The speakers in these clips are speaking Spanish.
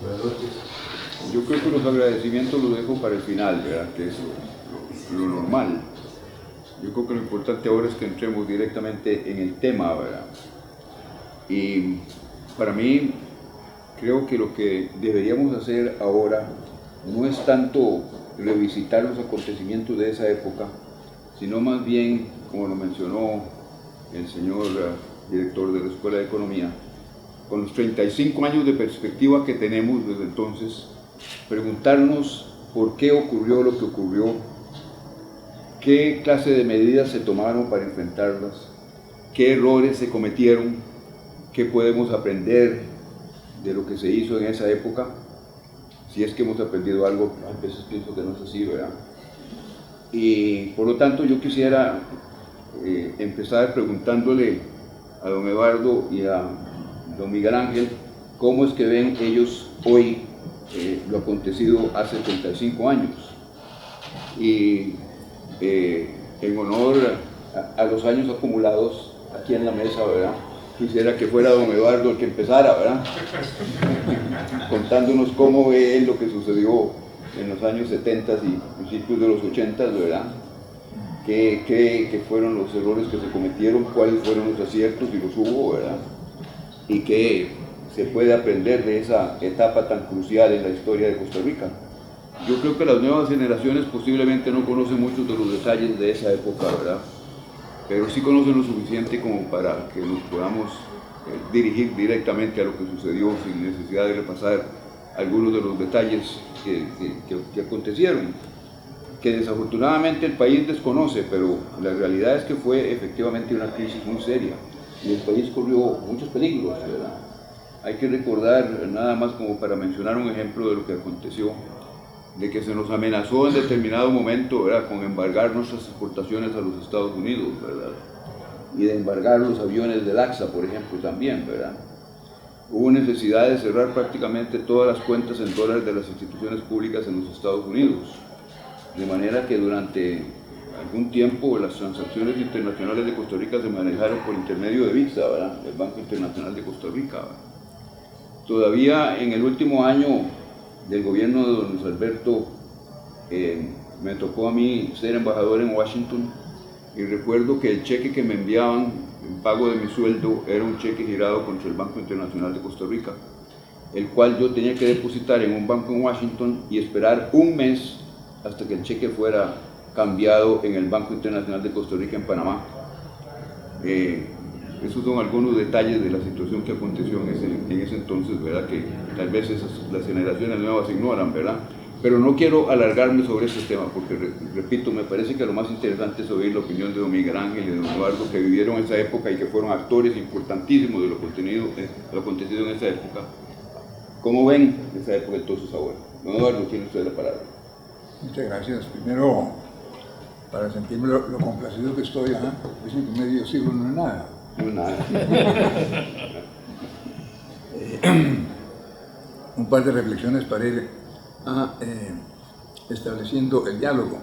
Buenas noches. Yo creo que los agradecimientos los dejo para el final, ¿verdad? Que es lo normal. Yo creo que lo importante ahora es que entremos directamente en el tema, ¿verdad? Y para mí, creo que lo que deberíamos hacer ahora no es tanto revisitar los acontecimientos de esa época, sino más bien, como lo mencionó el señor director de la Escuela de Economía, con los 35 años de perspectiva que tenemos desde entonces, preguntarnos por qué ocurrió lo que ocurrió, qué clase de medidas se tomaron para enfrentarlas, qué errores se cometieron, qué podemos aprender de lo que se hizo en esa época, si es que hemos aprendido algo. A veces pienso que no es así, ¿verdad? Y por lo tanto yo quisiera empezar preguntándole a don Eduardo y a don Miguel Ángel cómo es que ven ellos hoy lo acontecido hace 35 años. Y en honor a los años acumulados aquí en la mesa, ¿verdad? Quisiera que fuera don Eduardo el que empezara, ¿verdad? Contándonos cómo ve él lo que sucedió en los años 70 y principios de los 80, ¿verdad? ¿Qué cree que fueron los errores que se cometieron? ¿Cuáles fueron los aciertos y los hubo, ¿verdad? Y qué se puede aprender de esa etapa tan crucial en la historia de Costa Rica. Yo creo que las nuevas generaciones posiblemente no conocen muchos de los detalles de esa época, ¿verdad? Pero sí conocen lo suficiente como para que nos podamos dirigir directamente a lo que sucedió sin necesidad de repasar algunos de los detalles que acontecieron, que desafortunadamente el país desconoce, pero la realidad es que fue efectivamente una crisis muy seria y el país corrió muchos peligros, ¿verdad? Hay que recordar, nada más como para mencionar un ejemplo de lo que aconteció, de que se nos amenazó en determinado momento, ¿verdad?, con embargar nuestras exportaciones a los Estados Unidos, ¿verdad?, y de embargar los aviones del AXA, por ejemplo, también, ¿verdad? Hubo necesidad de cerrar prácticamente todas las cuentas en dólares de las instituciones públicas en los Estados Unidos, de manera que durante algún tiempo las transacciones internacionales de Costa Rica se manejaron por intermedio de VIXA, ¿verdad?, el Banco Internacional de Costa Rica, ¿verdad? Todavía en el último año del gobierno de don Luis Alberto me tocó a mí ser embajador en Washington y recuerdo que el cheque que me enviaban en pago de mi sueldo era un cheque girado contra el Banco Internacional de Costa Rica, el cual yo tenía que depositar en un banco en Washington y esperar un mes hasta que el cheque fuera cambiado en el Banco Internacional de Costa Rica en Panamá. Esos son algunos detalles de la situación que aconteció en ese entonces, ¿verdad?, que tal vez las generaciones nuevas ignoran, ¿verdad? Pero no quiero alargarme sobre este tema porque, repito, me parece que lo más interesante es oír la opinión de don Miguel Ángel y de don Eduardo, que vivieron esa época y que fueron actores importantísimos de lo acontecido en esa época. ¿Cómo ven esa época entonces ahora? Don Eduardo, tiene usted la palabra. Muchas gracias. Primero, para sentirme lo complacido que estoy, dicen que medio siglo no es nada. No, nada. Un par de reflexiones para ir estableciendo el diálogo.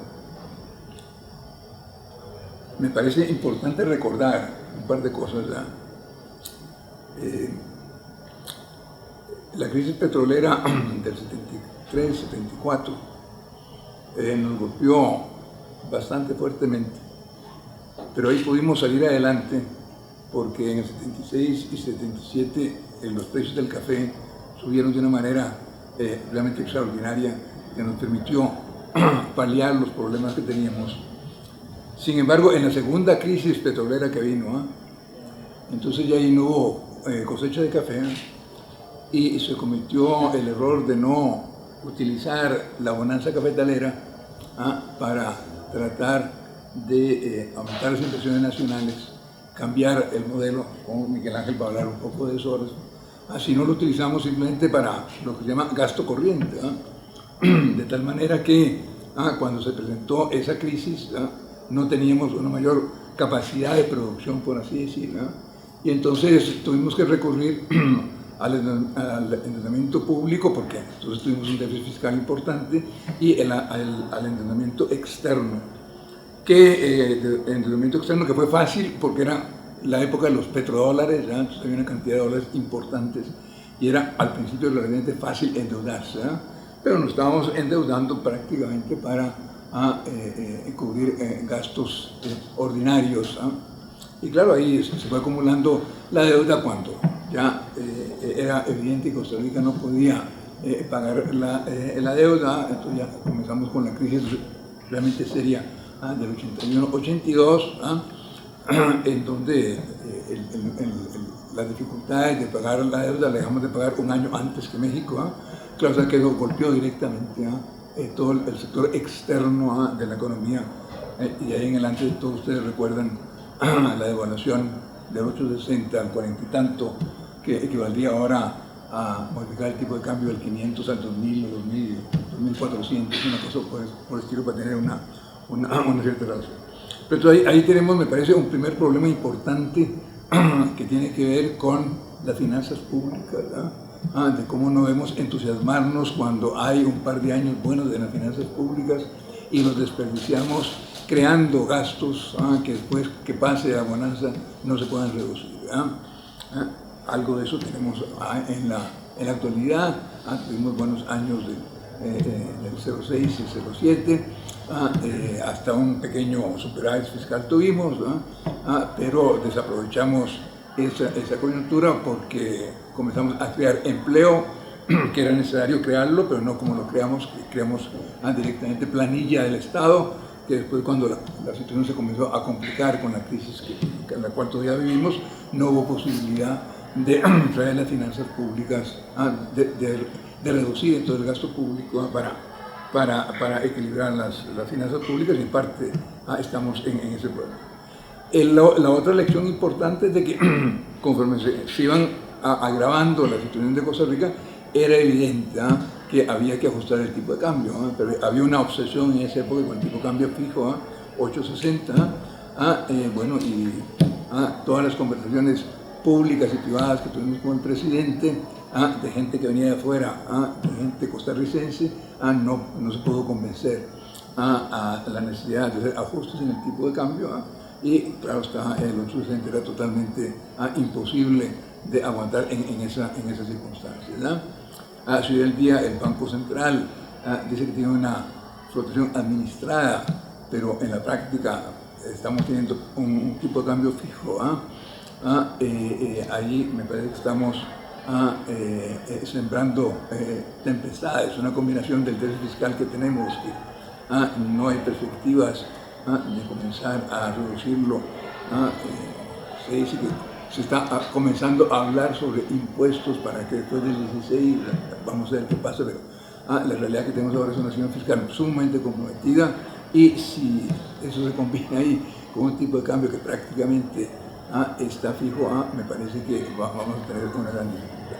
Me parece importante recordar un par de cosas. La crisis petrolera del 73-74 nos golpeó bastante fuertemente, pero ahí pudimos salir adelante porque en el 76 y 77 los precios del café subieron de una manera realmente extraordinaria que nos permitió paliar los problemas que teníamos. Sin embargo, en la segunda crisis petrolera que vino, entonces ya ahí no hubo cosecha de café y se cometió el error de no utilizar la bonanza cafetalera para tratar de aumentar las inversiones nacionales, cambiar el modelo, como Miguel Ángel va a hablar un poco de eso, así no lo utilizamos simplemente para lo que se llama gasto corriente, de tal manera que cuando se presentó esa crisis no teníamos una mayor capacidad de producción, por así decirlo, y entonces tuvimos que recurrir al endeudamiento público, porque entonces tuvimos un déficit fiscal importante, y al endeudamiento externo, endeudamiento externo que fue fácil porque era la época de los petrodólares, entonces había una cantidad de dólares importantes, y era al principio relativamente fácil endeudarse, pero nos estábamos endeudando prácticamente para cubrir gastos ordinarios. Y claro, ahí se fue acumulando la deuda cuando ya era evidente que Costa Rica no podía pagar la deuda. Entonces ya comenzamos con la crisis realmente seria del 81-82, en donde las dificultades de pagar la deuda la dejamos de pagar un año antes que México. Claro, o sea, que eso golpeó directamente todo el sector externo de la economía, y de ahí en adelante todos ustedes recuerdan la devaluación del 8.60 al 40 y tanto, que equivaldría ahora a modificar el tipo de cambio del 500 al 2000 o 2400, una cosa por el estilo, para tener una cierta relación. Pero entonces ahí tenemos, me parece, un primer problema importante que tiene que ver con las finanzas públicas, de cómo no debemos entusiasmarnos cuando hay un par de años buenos de las finanzas públicas y los desperdiciamos creando gastos que después que pase la bonanza no se puedan reducir. Algo de eso tenemos en la actualidad. Tuvimos buenos años del 06 y 07, hasta un pequeño superávit fiscal tuvimos, pero desaprovechamos esa coyuntura porque comenzamos a crear empleo, que era necesario crearlo, pero no como lo creamos directamente planilla del Estado, que después cuando la situación se comenzó a complicar con la crisis en la cual todavía vivimos, no hubo posibilidad de traer las finanzas públicas, de reducir entonces el gasto público para equilibrar las finanzas públicas, y en parte estamos en ese problema. La otra lección importante es de que conforme se iban agravando la situación de Costa Rica, era evidente que había que ajustar el tipo de cambio, pero había una obsesión en esa época con el tipo de cambio fijo, 8.60, bueno, y todas las conversaciones públicas y privadas que tuvimos con el presidente, de gente que venía de afuera, de gente costarricense, no se pudo convencer a la necesidad de hacer ajustes en el tipo de cambio, y claro está, el 8.60 era totalmente imposible de aguantar en esas circunstancias. Así del día el Banco Central dice que tiene una flotación administrada, pero en la práctica estamos teniendo un tipo de cambio fijo. Allí me parece que estamos sembrando tempestades, una combinación del déficit fiscal que tenemos, que no hay perspectivas de comenzar a reducirlo. Se dice que se está comenzando a hablar sobre impuestos para que después del 16 vamos a ver qué pasa, pero la realidad que tenemos ahora es una situación fiscal sumamente comprometida, y si eso se combina ahí con un tipo de cambio que prácticamente está fijo, me parece que vamos a tener una gran dificultad.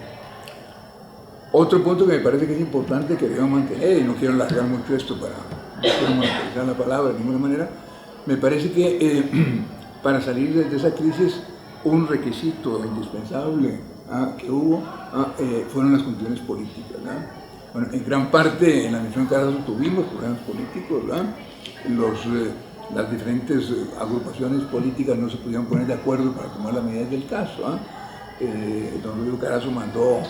Otro punto que me parece que es importante que debemos mantener, y no quiero alargar mucho esto para no quiero monopolizar la palabra de ninguna manera, me parece que para salir de esa crisis un requisito indispensable que hubo fueron las condiciones políticas. Bueno, en gran parte en la Administración Carazo tuvimos problemas políticos, las diferentes agrupaciones políticas no se pudieron poner de acuerdo para tomar las medidas del caso. Don Rodrigo Carazo mandó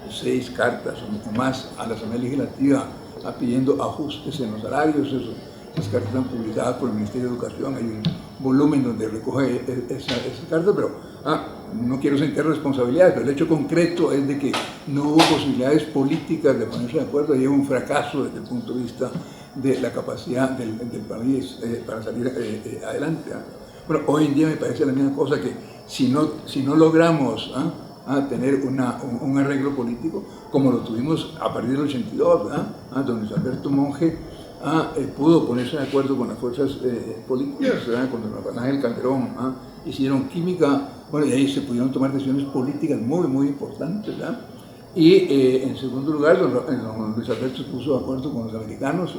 6 cartas o más a la Asamblea Legislativa pidiendo ajustes en los salarios. Esas cartas están publicadas por el Ministerio de Educación, hay un volumen donde recoge esa carta, pero no quiero sentir responsabilidades, pero el hecho concreto es de que no hubo posibilidades políticas de ponerse de acuerdo, y hubo un fracaso desde el punto de vista de la capacidad del país para salir adelante. Bueno, hoy en día me parece la misma cosa, que si no logramos tener un arreglo político, como lo tuvimos a partir del 82, don Luis Alberto Monge pudo ponerse de acuerdo con las fuerzas políticas, cuando Rafael Ángel Calderón hicieron química, bueno, y ahí se pudieron tomar decisiones políticas muy, muy importantes. Y en segundo lugar, don Luis Alberto se puso de acuerdo con los americanos,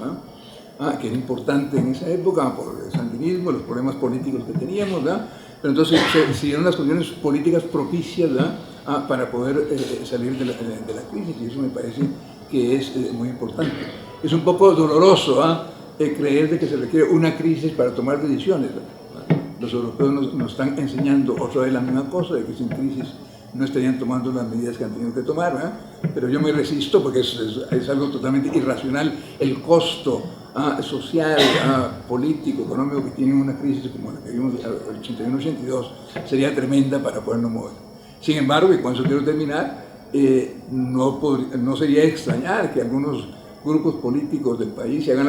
que era importante en esa época por el sandinismo, los problemas políticos que teníamos, pero entonces se dieron las condiciones políticas propicias para poder salir de la crisis, y eso me parece que es muy importante. Es un poco doloroso creer de que se requiere una crisis para tomar decisiones. Los europeos nos están enseñando otra vez la misma cosa, de que sin crisis no estarían tomando las medidas que han tenido que tomar, ¿verdad? Pero yo me resisto porque es algo totalmente irracional. El costo social, político, económico que tiene una crisis como la que vimos el 81-82 sería tremenda para podernos mover. Sin embargo, y con eso quiero terminar, no sería extrañar que algunos grupos políticos del país se hagan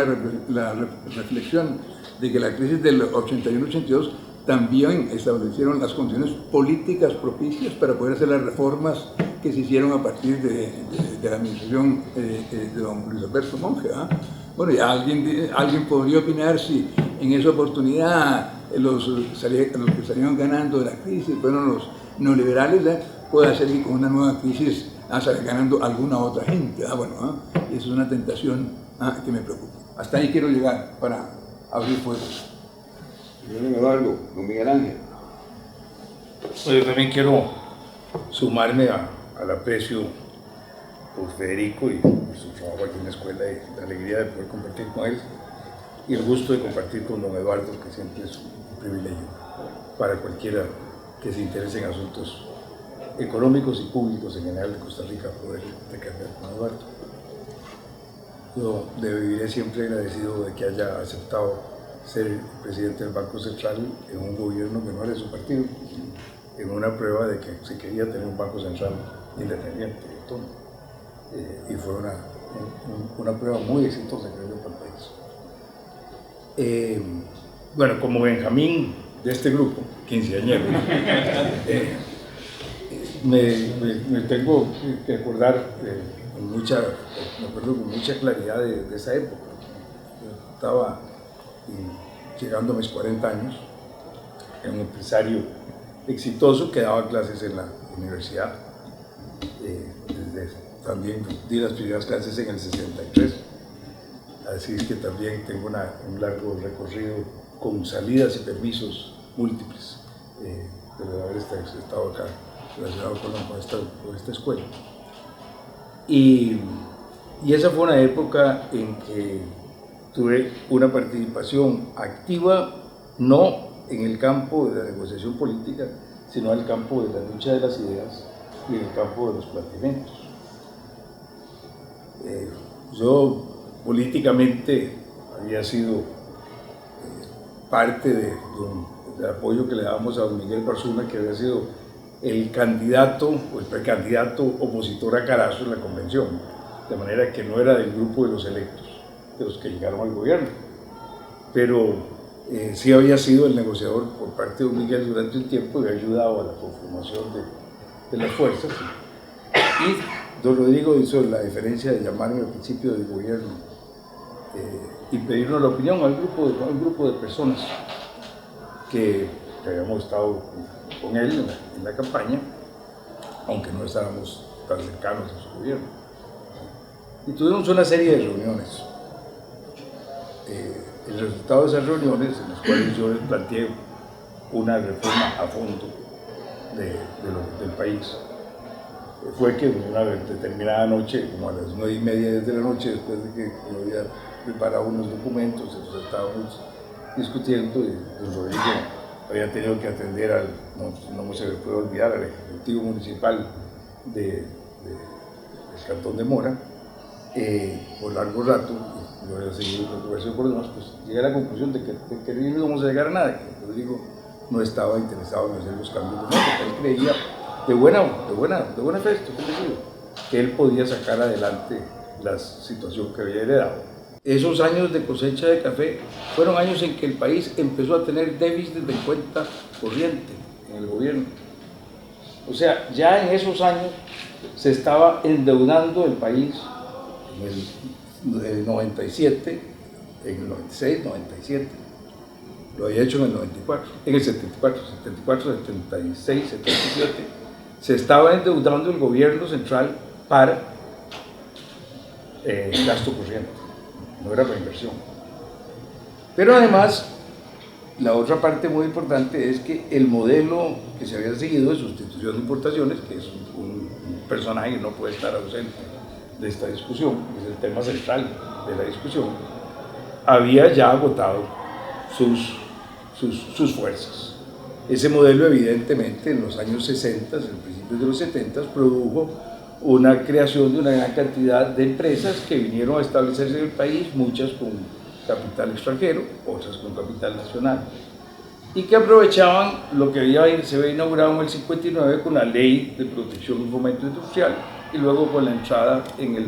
la reflexión de que la crisis del 81-82 también establecieron las condiciones políticas propicias para poder hacer las reformas que se hicieron a partir de la administración de don Luis Alberto Monge. Bueno, ya alguien podría opinar si en esa oportunidad los que salieron ganando de la crisis fueron los neoliberales, puede ser que con una nueva crisis salga ganando alguna otra gente. Bueno, eso es una tentación que me preocupa. Hasta ahí quiero llegar para abrir fuego. Don Eduardo, don Miguel Ángel. Pues yo también quiero sumarme al aprecio por Federico y por su trabajo aquí en la escuela, y la alegría de poder compartir con él y el gusto de compartir con don Eduardo, que siempre es un privilegio para cualquiera que se interese en asuntos económicos y públicos en general de Costa Rica, poder intercambiar con Eduardo. Yo le viviré siempre agradecido de que haya aceptado ser presidente del Banco Central en un gobierno que no era de su partido, en una prueba de que se quería tener un Banco Central independiente y autónomo. Y fue una prueba muy exitosa, creo yo, para el país. Bueno, como Benjamín de este grupo, quinceañero, me tengo que acordar me acuerdo con mucha claridad de esa época. Yo estaba llegando a mis 40 años, era un empresario exitoso que daba clases en la universidad. También di las primeras clases en el 63, así que también tengo un largo recorrido con salidas y permisos múltiples de haber estado acá relacionado con esta escuela. Y esa fue una época en que tuve una participación activa, no en el campo de la negociación política, sino en el campo de la lucha de las ideas y en el campo de los planteamientos. Yo políticamente había sido parte del apoyo que le dábamos a don Miguel Barzuna, que había sido el candidato o el precandidato opositor a Carazo en la convención, de manera que no era del grupo de los electos, de los que llegaron al gobierno, pero sí había sido el negociador por parte de don Miguel durante un tiempo y había ayudado a la conformación de las fuerzas. Y don Rodrigo hizo la diferencia de llamarme al principio del gobierno y pedirnos la opinión a un grupo de personas que habíamos estado con él en la campaña, aunque no estábamos tan cercanos a su gobierno. Y tuvimos una serie de reuniones. El resultado de esas reuniones, en las cuales yo les planteé una reforma a fondo del país, fue que una determinada noche, como a las 9:30 de la noche, después de que yo había preparado unos documentos, entonces estábamos discutiendo y don Rodrigo había tenido que atender no se me puede olvidar, al Ejecutivo Municipal del Cantón de Mora por largo rato. Yo había seguido la conversación por demás, pues llegué a la conclusión de que no íbamos a llegar a nada, que Rodrigo no estaba interesado en hacer los cambios de norte, que él creía de buena fe, estoy convencido, que él podía sacar adelante la situación que había heredado. Esos años de cosecha de café fueron años en que el país empezó a tener déficit de cuenta corriente en el gobierno. O sea, ya en esos años se estaba endeudando el país en el 97, en el 96, 97. Lo había hecho en el 94, en el 74, 76, 77. Se estaba endeudando el gobierno central para gasto corriente, no era para inversión. Pero además, la otra parte muy importante es que el modelo que se había seguido de sustitución de importaciones, que es un personaje que no puede estar ausente de esta discusión, es el tema central de la discusión, había ya agotado sus fuerzas. Ese modelo evidentemente en los años 60, en principios de los 70, produjo una creación de una gran cantidad de empresas que vinieron a establecerse en el país, muchas con capital extranjero, otras con capital nacional, y que aprovechaban lo que se había inaugurado en el 59 con la Ley de Protección y Fomento Industrial y luego con la entrada en el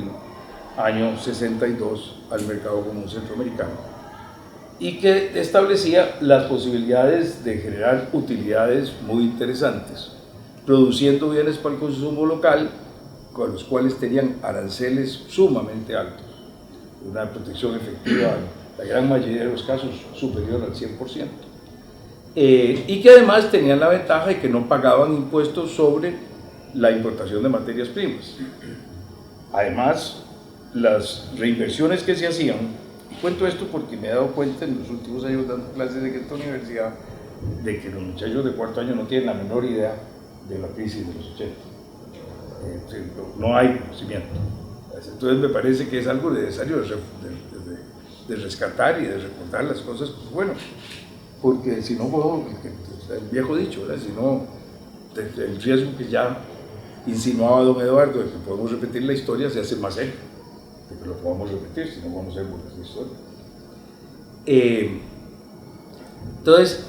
año 62 al mercado común centroamericano, y que establecía las posibilidades de generar utilidades muy interesantes, produciendo bienes para el consumo local, con los cuales tenían aranceles sumamente altos, una protección efectiva, en la gran mayoría de los casos, superior al 100%, y que además tenían la ventaja de que no pagaban impuestos sobre la importación de materias primas. Además, las reinversiones que se hacían, y cuento esto porque me he dado cuenta en los últimos años dando clases en esta universidad, de que los muchachos de cuarto año no tienen la menor idea de la crisis de los 80. No hay conocimiento. Entonces me parece que es algo necesario de rescatar y de recordar las cosas, bueno, porque si no, el viejo dicho, ¿verdad? Si no, el riesgo que ya insinuaba don Eduardo de que podemos repetir la historia se hace más serio, de que lo podamos repetir, si no vamos a hacer buenas historias. Entonces,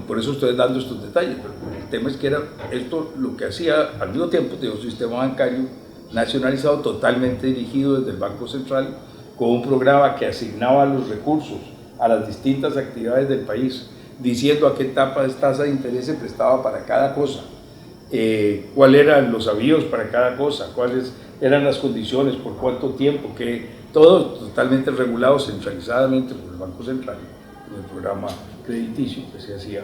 por eso estoy dando estos detalles, pero el tema es que era esto lo que hacía al mismo tiempo de un sistema bancario nacionalizado totalmente dirigido desde el Banco Central, con un programa que asignaba los recursos a las distintas actividades del país, diciendo a qué tasa de interés se prestaba para cada cosa, cuáles eran los avíos para cada cosa, cuáles eran las condiciones, por cuánto tiempo, que todo totalmente regulado centralizadamente por el Banco Central, en el programa crediticio que se hacía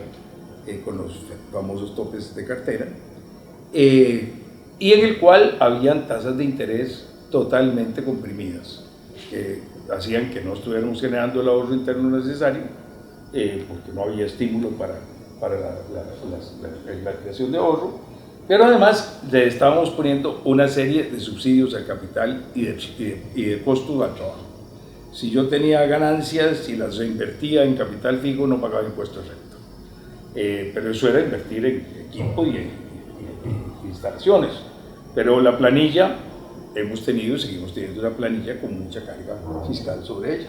con los famosos topes de cartera, y en el cual habían tasas de interés totalmente comprimidas, que hacían que no estuviéramos generando el ahorro interno necesario, porque no había estímulo para la creación de ahorro, pero además le estábamos poniendo una serie de subsidios al capital y de costos al trabajo. Si yo tenía ganancias y las reinvertía en capital fijo, no pagaba impuestos de renta. Pero eso era invertir en equipo y en instalaciones. Pero la planilla, hemos tenido y seguimos teniendo una planilla con mucha carga fiscal sobre ella.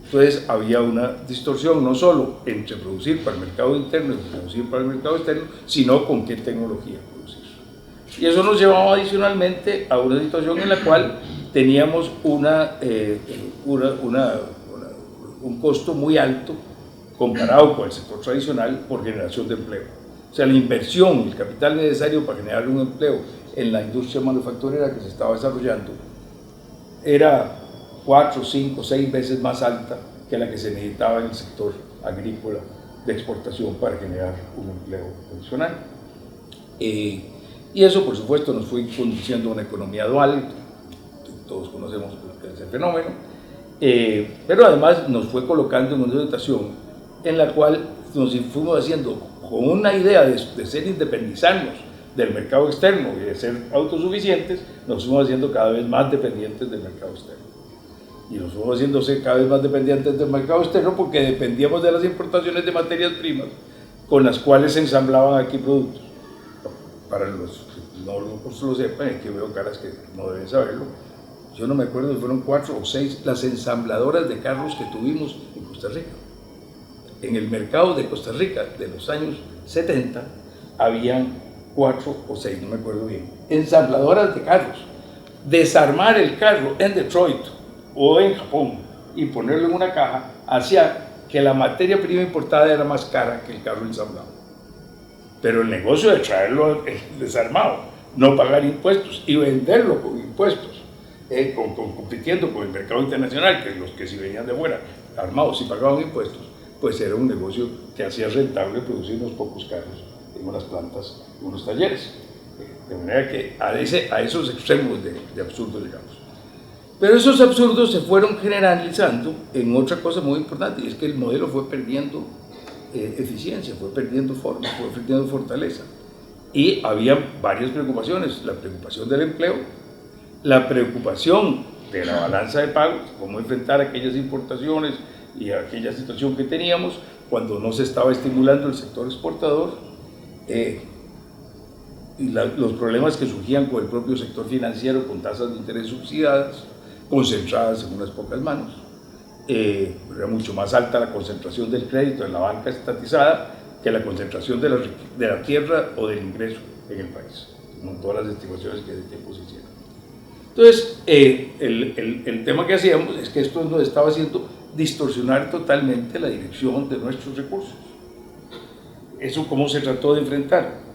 Entonces había una distorsión no solo entre producir para el mercado interno y producir para el mercado externo, sino con qué tecnología producir. Y eso nos llevaba adicionalmente a una situación en la cual teníamos un costo muy alto comparado con el sector tradicional por generación de empleo. O sea, la inversión, el capital necesario para generar un empleo en la industria manufacturera que se estaba desarrollando era 4, 5, 6 veces más alta que la que se necesitaba en el sector agrícola de exportación para generar un empleo adicional. Y eso, por supuesto, nos fue conduciendo a una economía dual, todos conocemos ese fenómeno, pero además nos fue colocando en una situación en la cual nos fuimos haciendo, con una idea de independizarnos del mercado externo y de ser autosuficientes, nos fuimos haciendo cada vez más dependientes del mercado externo. Y nos fuimos haciéndose cada vez más dependientes del mercado externo porque dependíamos de las importaciones de materias primas con las cuales se ensamblaban aquí productos. Para los que no lo sepan, que veo caras que no deben saberlo, yo no me acuerdo si fueron 4 o 6 las ensambladoras de carros que tuvimos en Costa Rica. En el mercado de Costa Rica de los años 70 habían 4 o 6, no me acuerdo bien, ensambladoras de carros. Desarmar el carro en Detroit o en Japón y ponerlo en una caja hacía que la materia prima importada era más cara que el carro ensamblado. Pero el negocio de traerlo desarmado, no pagar impuestos y venderlo con impuestos, compitiendo con el mercado internacional, que los que si venían de fuera armados y pagaban impuestos, pues era un negocio que hacía rentable producir unos pocos carros en unas plantas, en unos talleres. De manera que a esos extremos de absurdo llegamos. Pero esos absurdos se fueron generalizando en otra cosa muy importante, y es que el modelo fue perdiendo eficiencia, fue perdiendo forma, fue perdiendo fortaleza. Y había varias preocupaciones: la preocupación del empleo, la preocupación de la balanza de pagos, cómo enfrentar aquellas importaciones y aquella situación que teníamos cuando no se estaba estimulando el sector exportador, y los problemas que surgían con el propio sector financiero, con tasas de interés subsidiadas, concentradas en unas pocas manos. Era mucho más alta la concentración del crédito en la banca estatizada que la concentración de la tierra o del ingreso en el país, con todas las estimaciones que de tiempo se hicieron. Entonces, el tema que hacíamos es que esto nos estaba haciendo distorsionar totalmente la dirección de nuestros recursos. ¿Eso cómo se trató de enfrentar?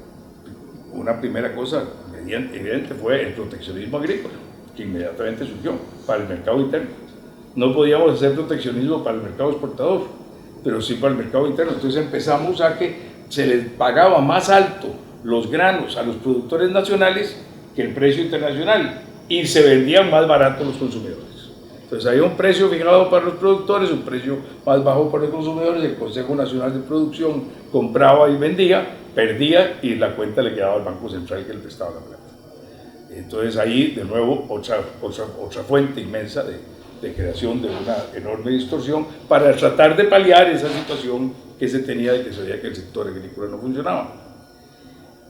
Una primera cosa evidente fue el proteccionismo agrícola, que inmediatamente surgió para el mercado interno. No podíamos hacer proteccionismo para el mercado exportador, pero sí para el mercado interno. Entonces empezamos a que se les pagaba más alto los granos a los productores nacionales que el precio internacional y se vendían más barato a los consumidores. Entonces había un precio fijado para los productores, un precio más bajo para los consumidores, el Consejo Nacional de Producción compraba y vendía, perdía y la cuenta le quedaba al Banco Central que le prestaba la plata. Entonces ahí de nuevo otra fuente inmensa de creación de una enorme distorsión para tratar de paliar esa situación que se tenía de que se veía que el sector agrícola no funcionaba.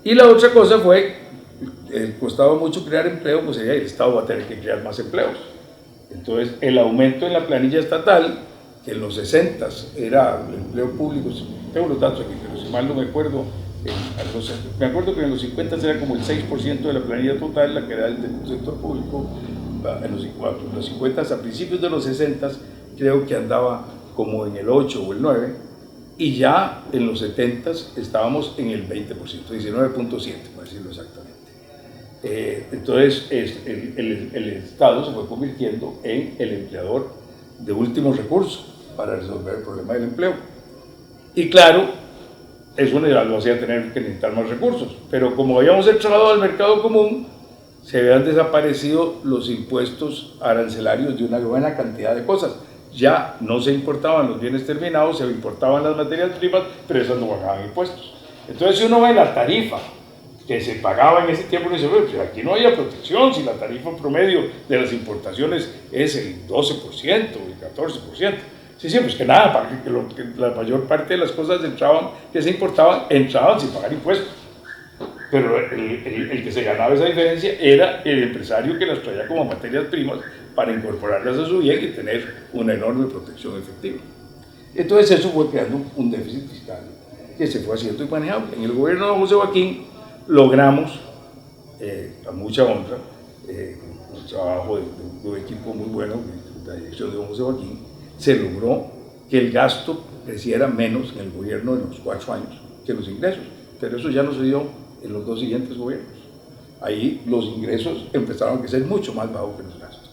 Y la otra cosa fue, costaba mucho crear empleo, pues el Estado va a tener que crear más empleos. Entonces el aumento en la planilla estatal, que en los 60s era el empleo público, tengo los datos aquí, pero si mal no me acuerdo, me acuerdo que en los 50 era como el 6% de la planilla total la que era del sector público. En los 50 a principios de los 60 creo que andaba como en el 8 o el 9, y ya en los 70 estábamos en el 20%, 19.7 para decirlo exactamente. Entonces el Estado se fue convirtiendo en el empleador de últimos recursos para resolver el problema del empleo. Y claro, eso lo hacía tener que necesitar más recursos, pero como habíamos entrado al mercado común, se habían desaparecido los impuestos arancelarios de una buena cantidad de cosas. Ya no se importaban los bienes terminados, se importaban las materias primas, pero esas no pagaban impuestos. Entonces, si uno ve la tarifa que se pagaba en ese tiempo, uno dice, pues aquí no había protección, si la tarifa promedio de las importaciones es el 12%, el 14%. Sí, pues que nada, que la mayor parte de las cosas que se importaban, entraban sin pagar impuestos. Pero el que se ganaba esa diferencia era el empresario que las traía como materias primas para incorporarlas a su bien y tener una enorme protección efectiva. Entonces eso fue creando un déficit fiscal que se fue haciendo inmanejable. En el gobierno de José Joaquín logramos, a mucha honra, un trabajo de un equipo muy bueno, la dirección de José Joaquín, se logró que el gasto creciera menos en el gobierno de los 4 años que los ingresos, pero eso ya no se dio en los 2 siguientes gobiernos. Ahí los ingresos empezaron a crecer mucho más bajo que los gastos.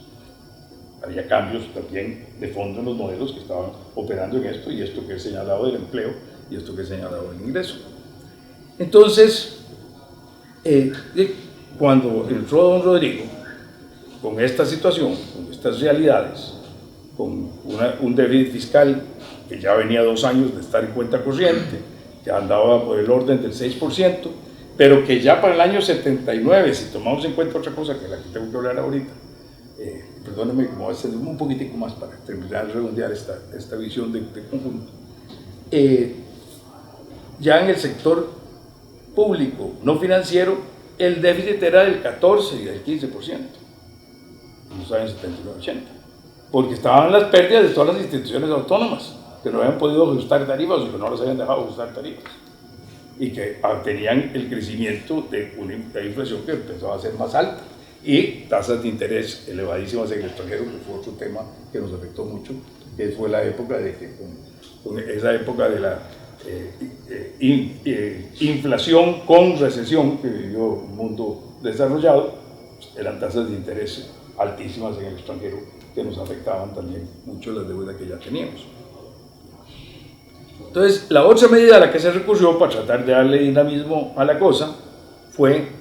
Había cambios también de fondo en los modelos que estaban operando en esto, y esto que he señalado del empleo, y esto que he señalado del ingreso. Entonces, cuando entró don Rodrigo, con esta situación, con estas realidades, con un déficit fiscal que ya venía 2 años de estar en cuenta corriente, que andaba por el orden del 6%, pero que ya para el año 79, si tomamos en cuenta otra cosa que la que tengo que hablar ahorita, perdónenme, como va a ser un poquitico más para terminar de redondear esta visión de conjunto, ya en el sector público no financiero, el déficit era del 14 y del 15%, en los años 79-80, porque estaban las pérdidas de todas las instituciones autónomas, que no habían podido ajustar tarifas o que no las habían dejado ajustar tarifas, y que tenían el crecimiento de una inflación que empezó a ser más alta, y tasas de interés elevadísimas en el extranjero, que fue otro tema que nos afectó mucho, que fue la época de que, con esa época de la inflación con recesión que vivió el mundo desarrollado, eran tasas de interés altísimas en el extranjero que nos afectaban también mucho las deudas que ya teníamos. Entonces, la otra medida a la que se recurrió para tratar de darle dinamismo a la cosa fue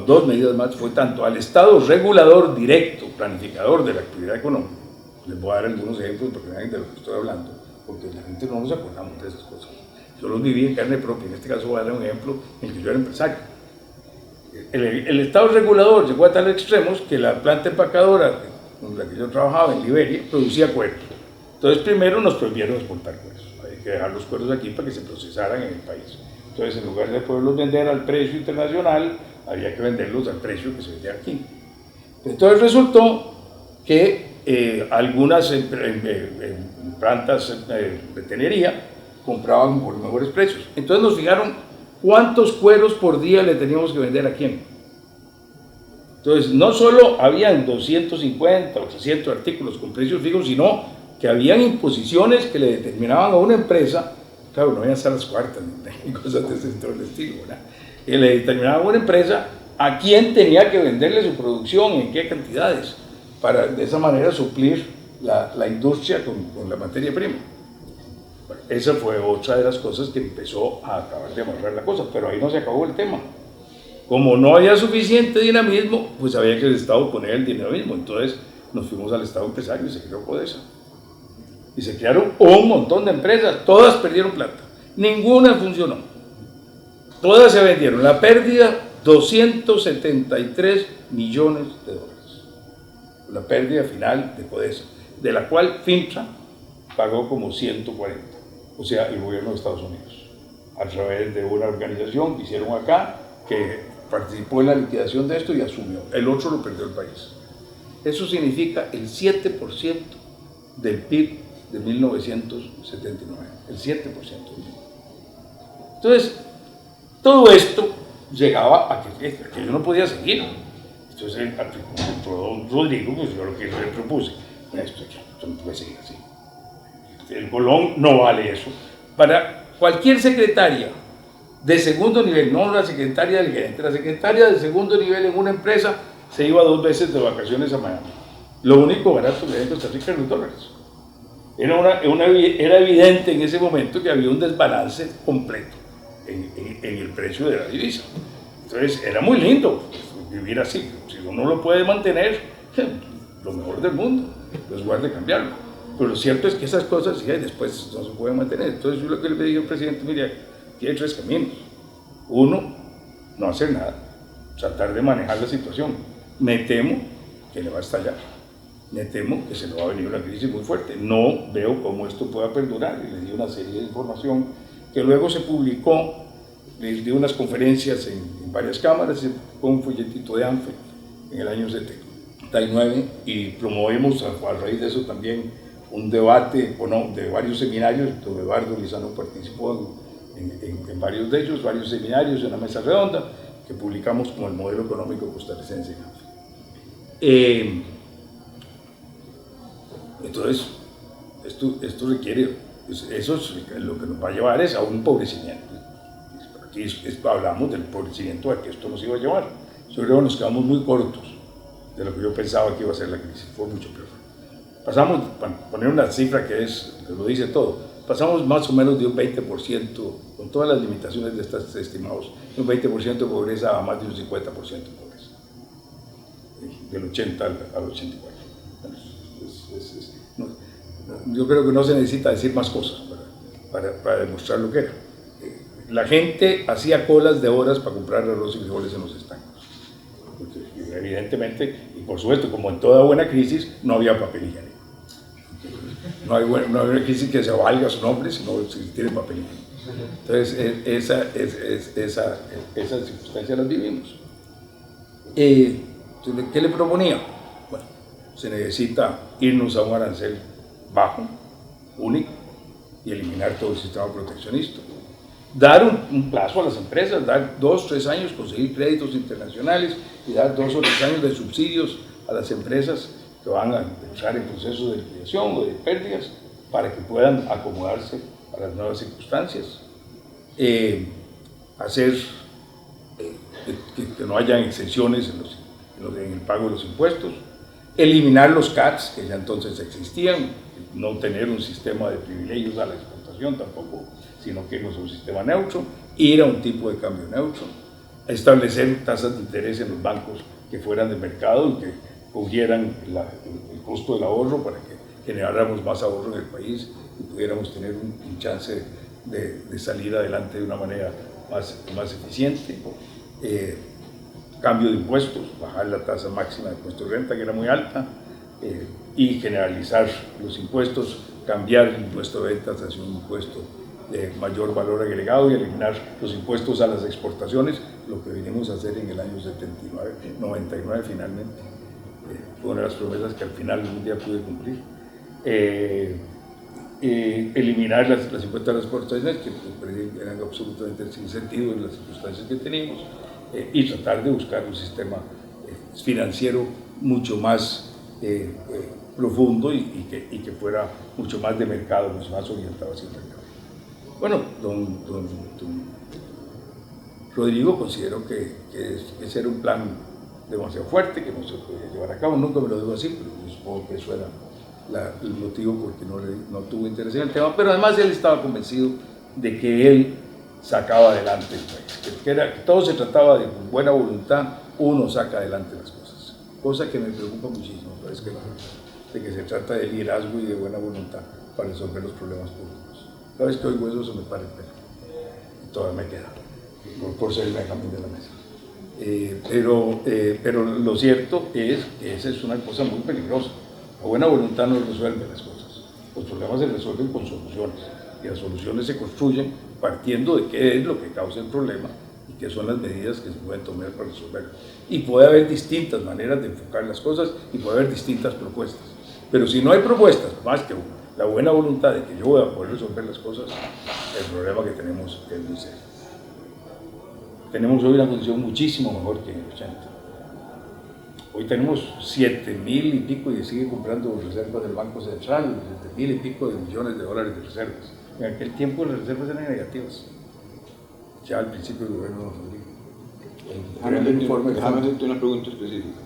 dos medidas más, fue tanto al Estado regulador directo, planificador de la actividad económica. Les voy a dar algunos ejemplos porque vean de lo que estoy hablando, porque la gente no nos acordamos de esas cosas. Yo los viví en carne propia. En este caso voy a dar un ejemplo en el que yo era empresario. El Estado regulador llegó a tales extremos que la planta empacadora con la que yo trabajaba en Liberia producía cuero. Entonces primero nos prohibieron exportar cueros, hay que dejar los cueros aquí para que se procesaran en el país. Entonces en lugar de poderlos vender al precio internacional, había que venderlos al precio que se vendía aquí. Entonces resultó que algunas plantas de tenería compraban por mejores precios. Entonces nos fijaron cuántos cueros por día le teníamos que vender a quién. Entonces no solo habían 250, 800 artículos con precios fijos, sino que habían imposiciones que le determinaban a una empresa, claro, no habían salas cuartas ni cosas de ese estilo, ¿verdad? Que le determinaban a una empresa a quién tenía que venderle su producción, en qué cantidades, para de esa manera suplir la industria con la materia prima. Bueno, esa fue otra de las cosas que empezó a acabar de amarrar la cosa, pero ahí no se acabó el tema. Como no había suficiente dinamismo, pues había que el Estado poner el dinamismo. Entonces nos fuimos al Estado empresario y se creó CODESA. Y se crearon un montón de empresas, todas perdieron plata, ninguna funcionó. Todas se vendieron. La pérdida, 273 millones de dólares. La pérdida final de CODESA, de la cual FINTRA pagó como 140, o sea, el gobierno de Estados Unidos, a través de una organización que hicieron acá, que participó en la liquidación de esto y asumió. El otro lo perdió el país. Eso significa el 7% del PIB de 1979, el 7%. Entonces, todo esto llegaba a que yo no podía seguir. Entonces, don Rodrigo, pues yo lo que le propuse, esto no puede seguir así. El Colón no vale eso. Para cualquier secretaria de segundo nivel, no la secretaria del gerente, la secretaria de segundo nivel en una empresa se iba 2 veces de vacaciones a Miami. Lo único barato que había en Costa Rica eran los dólares. Era evidente en ese momento que había un desbalance completo en el precio de la divisa. Entonces era muy lindo vivir así. Si uno lo puede mantener, lo mejor del mundo, pues guarde cambiarlo. Pero lo cierto es que esas cosas sí, después no se pueden mantener. Entonces yo lo que le pedí al presidente, mire, aquí hay 3 caminos. Uno, no hacer nada, tratar de manejar la situación. Me temo que le va a estallar. Me temo que se le va a venir una crisis muy fuerte. No veo cómo esto pueda perdurar. Y le di una serie de información que luego se publicó, les di unas conferencias en varias cámaras, se publicó un folletito de ANFE en el año 79 y promovimos a raíz de eso también un debate de varios seminarios. Don Eduardo Lizano participó en varios de ellos, varios seminarios, en una mesa redonda que publicamos como el modelo económico costarricense en ANFE. Entonces, esto requiere, eso es lo que nos va a llevar es a un empobrecimiento. Aquí hablamos del empobrecimiento a que esto nos iba a llevar. Yo creo que nos quedamos muy cortos de lo que yo pensaba que iba a ser la crisis, fue mucho peor. Pasamos, para poner una cifra que lo dice todo, pasamos más o menos de un 20%, con todas las limitaciones de estos estimados, de un 20% de pobreza a más de un 50% de pobreza, del 80 al 84. Yo creo que no se necesita decir más cosas para demostrar lo que era. La gente hacía colas de horas para comprar arroz y frijoles en los estancos. Porque evidentemente, y por supuesto, como en toda buena crisis, no había papel higiénico. No hay una crisis que se valga su nombre, sino si tiene papel higiénico. Entonces, esas circunstancias las vivimos. ¿Qué le proponía? Bueno, se necesita irnos a un arancel bajo, único, y eliminar todo el sistema proteccionista. Dar un plazo a las empresas, dar 2 o 3 años, conseguir créditos internacionales y dar 2 o 3 años de subsidios a las empresas que van a entrar en procesos de liquidación o de pérdidas para que puedan acomodarse a las nuevas circunstancias. Hacer que no hayan exenciones en el pago de los impuestos. Eliminar los CATs, que ya entonces existían, no tener un sistema de privilegios a la exportación tampoco, sino que irnos a un sistema neutro, ir a un tipo de cambio neutro, establecer tasas de interés en los bancos que fueran de mercado y que cubrieran el costo del ahorro para que generáramos más ahorro en el país y pudiéramos tener un chance de salir adelante de una manera más eficiente. Cambio de impuestos, bajar la tasa máxima de impuesto de renta, que era muy alta, y generalizar los impuestos cambiar el impuesto de ventas hacia un impuesto de mayor valor agregado y eliminar los impuestos a las exportaciones, lo que vinimos a hacer en el año 99 finalmente. Fue una de las promesas que al final un día pude cumplir. Eliminar los impuestos a las exportaciones, que eran absolutamente sin sentido en las circunstancias que teníamos, y tratar de buscar un sistema financiero mucho más profundo y que fuera mucho más de mercado, mucho más orientado hacia el mercado. Bueno, don Rodrigo consideró que ese era un plan demasiado fuerte, que no se podía llevar a cabo. Nunca me lo digo así, pero yo supongo que eso era el motivo por qué no tuvo interés en el tema, pero además él estaba convencido de que él sacaba adelante el país, que todo se trataba de con buena voluntad, uno saca adelante las cosas, cosa que me preocupa muchísimo, es que de que se trata de liderazgo y de buena voluntad para resolver los problemas públicos. Cada vez que oigo eso se me para el pelo, y todavía me queda, por ser el Benjamín de la mesa. Pero lo cierto es que esa es una cosa muy peligrosa. La buena voluntad no resuelve las cosas. Los problemas se resuelven con soluciones, y las soluciones se construyen partiendo de qué es lo que causa el problema y qué son las medidas que se pueden tomar para resolverlo. Y puede haber distintas maneras de enfocar las cosas y puede haber distintas propuestas. Pero si no hay propuestas, más que la buena voluntad de que yo voy a poder resolver las cosas, el problema que tenemos es muy serio. Tenemos hoy una condición muchísimo mejor que en el 80. Hoy tenemos 7.000 y pico y sigue comprando reservas del Banco Central, 7.000 y pico de millones de dólares de reservas. En aquel tiempo las reservas eran negativas, ya al principio del gobierno de Rodrigo. Déjame hacerte una pregunta específica.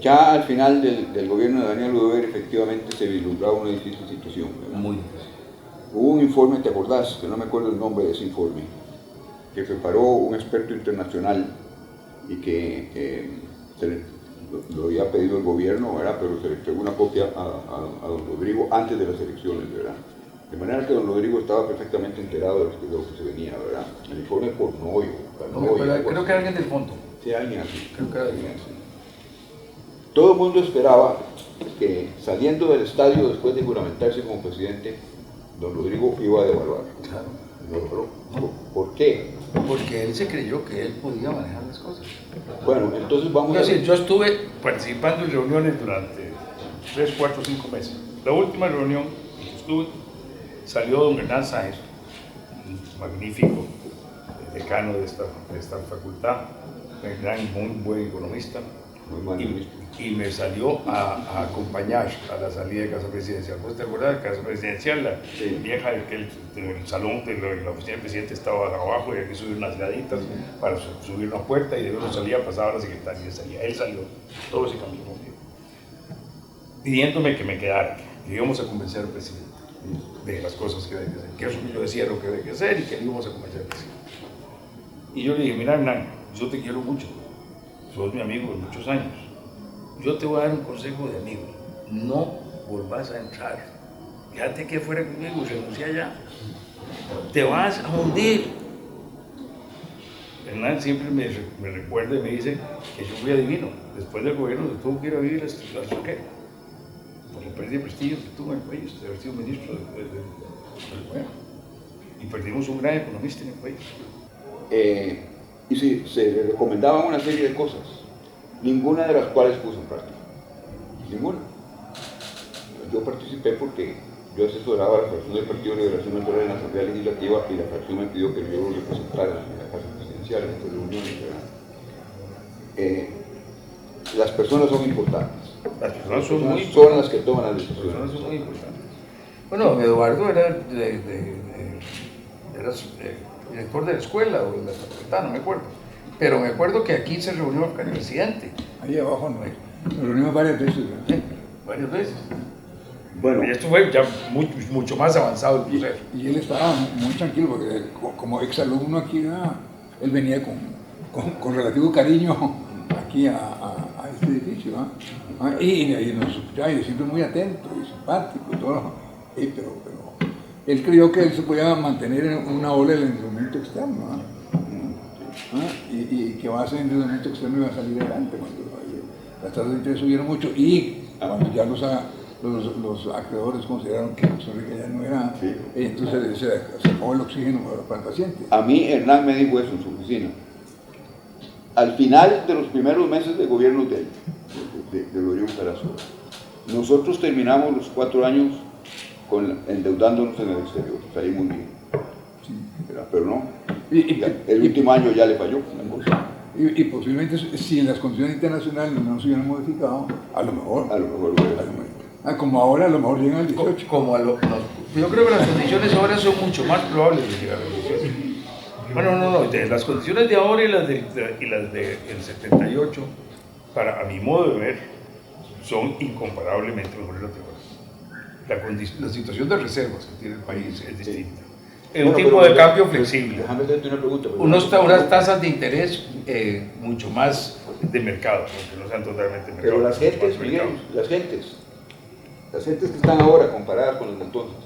Ya al final del gobierno de Daniel Ludeber efectivamente se vislumbraba una difícil situación, ¿verdad? Muy difícil. Hubo un informe, ¿te acordás? Que no me acuerdo el nombre de ese informe, que preparó un experto internacional y que lo había pedido el gobierno, ¿verdad? Pero se le entregó una copia a don Rodrigo antes de las elecciones, ¿verdad? De manera que don Rodrigo estaba perfectamente enterado de lo que se venía, ¿verdad? El informe por Noyo. Creo que alguien del fondo. Sí, alguien así. Creo que era alguien así. Todo el mundo esperaba que saliendo del estadio después de juramentarse como presidente, don Rodrigo iba a devaluar. Claro. ¿Por qué? Porque él se creyó que él podía manejar las cosas. Bueno, entonces vamos a ver. Yo estuve participando en reuniones durante 3, 4, 5 meses. La última reunión que estuve, salió don Hernán Sáenz, un magnífico decano de esta facultad, un muy buen economista, y me salió a acompañar a la salida de Casa Presidencial. ¿Vos te acuerdas de Casa Presidencial? La vieja, el salón de la oficina del presidente estaba abajo y había que subir unas graditas para subir una puerta, y de uno salía, pasaba la secretaria y salía. Él salió, todo ese camino conmigo, pidiéndome que me quedara, que íbamos a convencer al presidente de las cosas que había que hacer, que eso que yo decía lo que había que hacer y que íbamos a convencer al presidente. Y yo le dije, mira Hernán, yo te quiero mucho, sos mi amigo de muchos años, yo te voy a dar un consejo de amigo, no volvás a entrar, fíjate que fuera conmigo, renuncia ya, te vas a hundir. Hernán siempre me recuerda y me dice que yo fui adivino, después del gobierno se tuvo que ir a vivir al extranjero, por la pérdida de prestigio que tuvo en el país, de haber sido ministro del gobierno, y perdimos un gran economista en el país. Y se le recomendaban una serie de cosas, ninguna de las cuales puso en práctica, ninguna. Yo participé porque yo asesoraba a la fracción del Partido de Liberación Nacional en la Asamblea Legislativa, y la fracción me pidió que yo lo representara en la Casa Presidencial en estas reuniones, ¿verdad? Las personas son importantes. Las personas son son las que toman las decisiones. Las personas son muy importantes. Bueno, Eduardo era director de la escuela o de la facultad, no me acuerdo. Pero me acuerdo que aquí se reunió con el presidente. Ahí abajo nos reunimos varias veces, ¿verdad? Sí, varias veces. Bueno, y esto fue ya mucho más avanzado el proceso. Y él estaba muy tranquilo, porque como exalumno aquí, él venía con relativo cariño aquí a este edificio, y nos escuchaba, y siempre muy atento y simpático y todo, pero él creyó que él se podía mantener en una ola del endeudamiento externo, y que base en endeudamiento externo iba a salir adelante cuando las tasas de interés subieron mucho, y cuando ya los acreedores consideraron que Costa Rica ya no era, Sí. entonces se acabó el oxígeno para el paciente. A mí Hernán me dijo eso en su oficina. Al final de los primeros meses de gobierno de Rodrigo Carazo, nosotros terminamos los 4 años endeudándonos en el exterior, salimos bien. Sí. Pero no, el último año ya le falló la cosa. Y posiblemente si en las condiciones internacionales no se hubieran modificado, a lo mejor. Como ahora a lo mejor llegan al 18. Yo creo que las condiciones ahora son mucho más probables de llegar al 18. Bueno, no, las condiciones de ahora y las del 78, a mi modo de ver, son incomparablemente mejores las de ahora. La situación de reservas que tiene el país es distinta. Es un tipo de cambio flexible. Déjame hacerte una pregunta. Unas tasas de interés mucho más de mercado, porque no sean totalmente mercado. Pero las gentes, Miguel, las gentes que están ahora comparadas con las de entonces,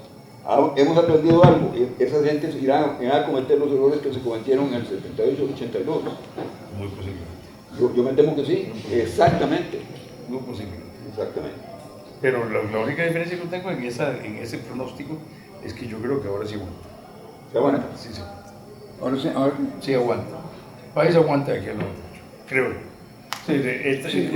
hemos aprendido algo. Esas gentes irán a cometer los errores que se cometieron en el 78 y 82. Muy posiblemente. Yo me temo que sí, exactamente. Muy posiblemente. Exactamente. Pero la única diferencia que tengo en ese pronóstico es que yo creo que ahora sí aguanta. ¿Se aguanta? Sí, se aguanta. Ahora Sí aguanta. El país aguanta de aquí al 98, creo yo. Sí,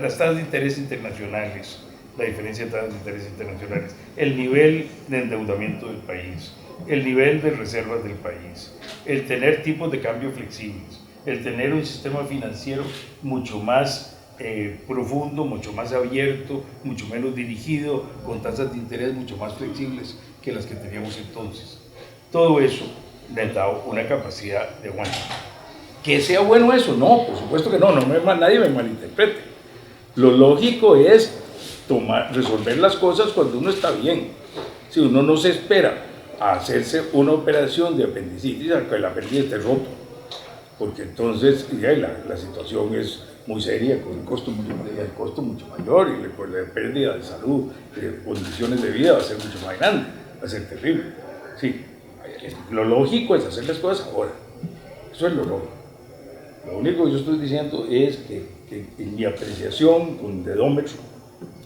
las tasas de interés internacionales, la diferencia de tasas de interés internacionales, el nivel de endeudamiento del país, el nivel de reservas del país, el tener tipos de cambio flexibles, el tener un sistema financiero mucho más profundo, mucho más abierto, mucho menos dirigido, con tasas de interés mucho más flexibles que las que teníamos entonces. Todo eso le ha dado una capacidad de aguante. ¿Que sea bueno eso? No, por supuesto que no, nadie me malinterprete. Lo lógico es resolver las cosas cuando uno está bien. Si uno no se espera a hacerse una operación de apendicitis, aunque el apéndice esté roto, porque entonces la situación es muy seria, con el costo mucho mayor y con la pérdida de salud, de condiciones de vida va a ser mucho más grande, va a ser terrible. Sí, lo lógico es hacer las cosas ahora, eso es lo lógico. Lo único que yo estoy diciendo es que en mi apreciación con dedómetro,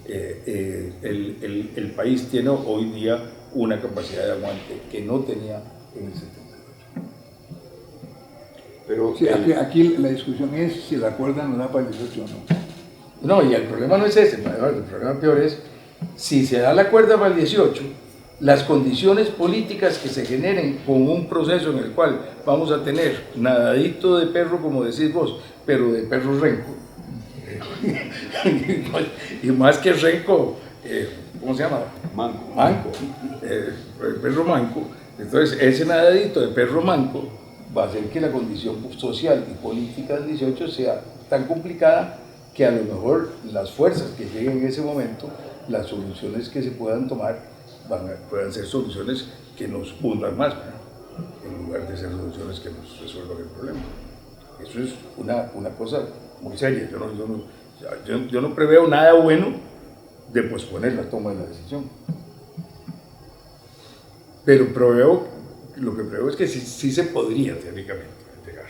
el país tiene hoy día una capacidad de aguante que no tenía en el 78. Pero sí, aquí la discusión es si la cuerda nos da para el 18 o no. No, y el problema no es ese, el problema peor es si se da la cuerda para el 18, las condiciones políticas que se generen con un proceso en el cual vamos a tener nadadito de perro, como decís vos, pero de perro renco. Y más que renco, ¿cómo se llama? Manco. El perro manco. Entonces, ese nadadito de perro manco va a hacer que la condición social y política del 18 sea tan complicada que a lo mejor las fuerzas que lleguen en ese momento, las soluciones que se puedan tomar, puedan ser soluciones que nos hundan más, ¿no? En lugar de ser soluciones que nos resuelvan el problema. Eso es una cosa muy seria. Yo no preveo nada bueno de posponer la toma de la decisión. Pero lo que preveo es que sí se podría teóricamente llegar.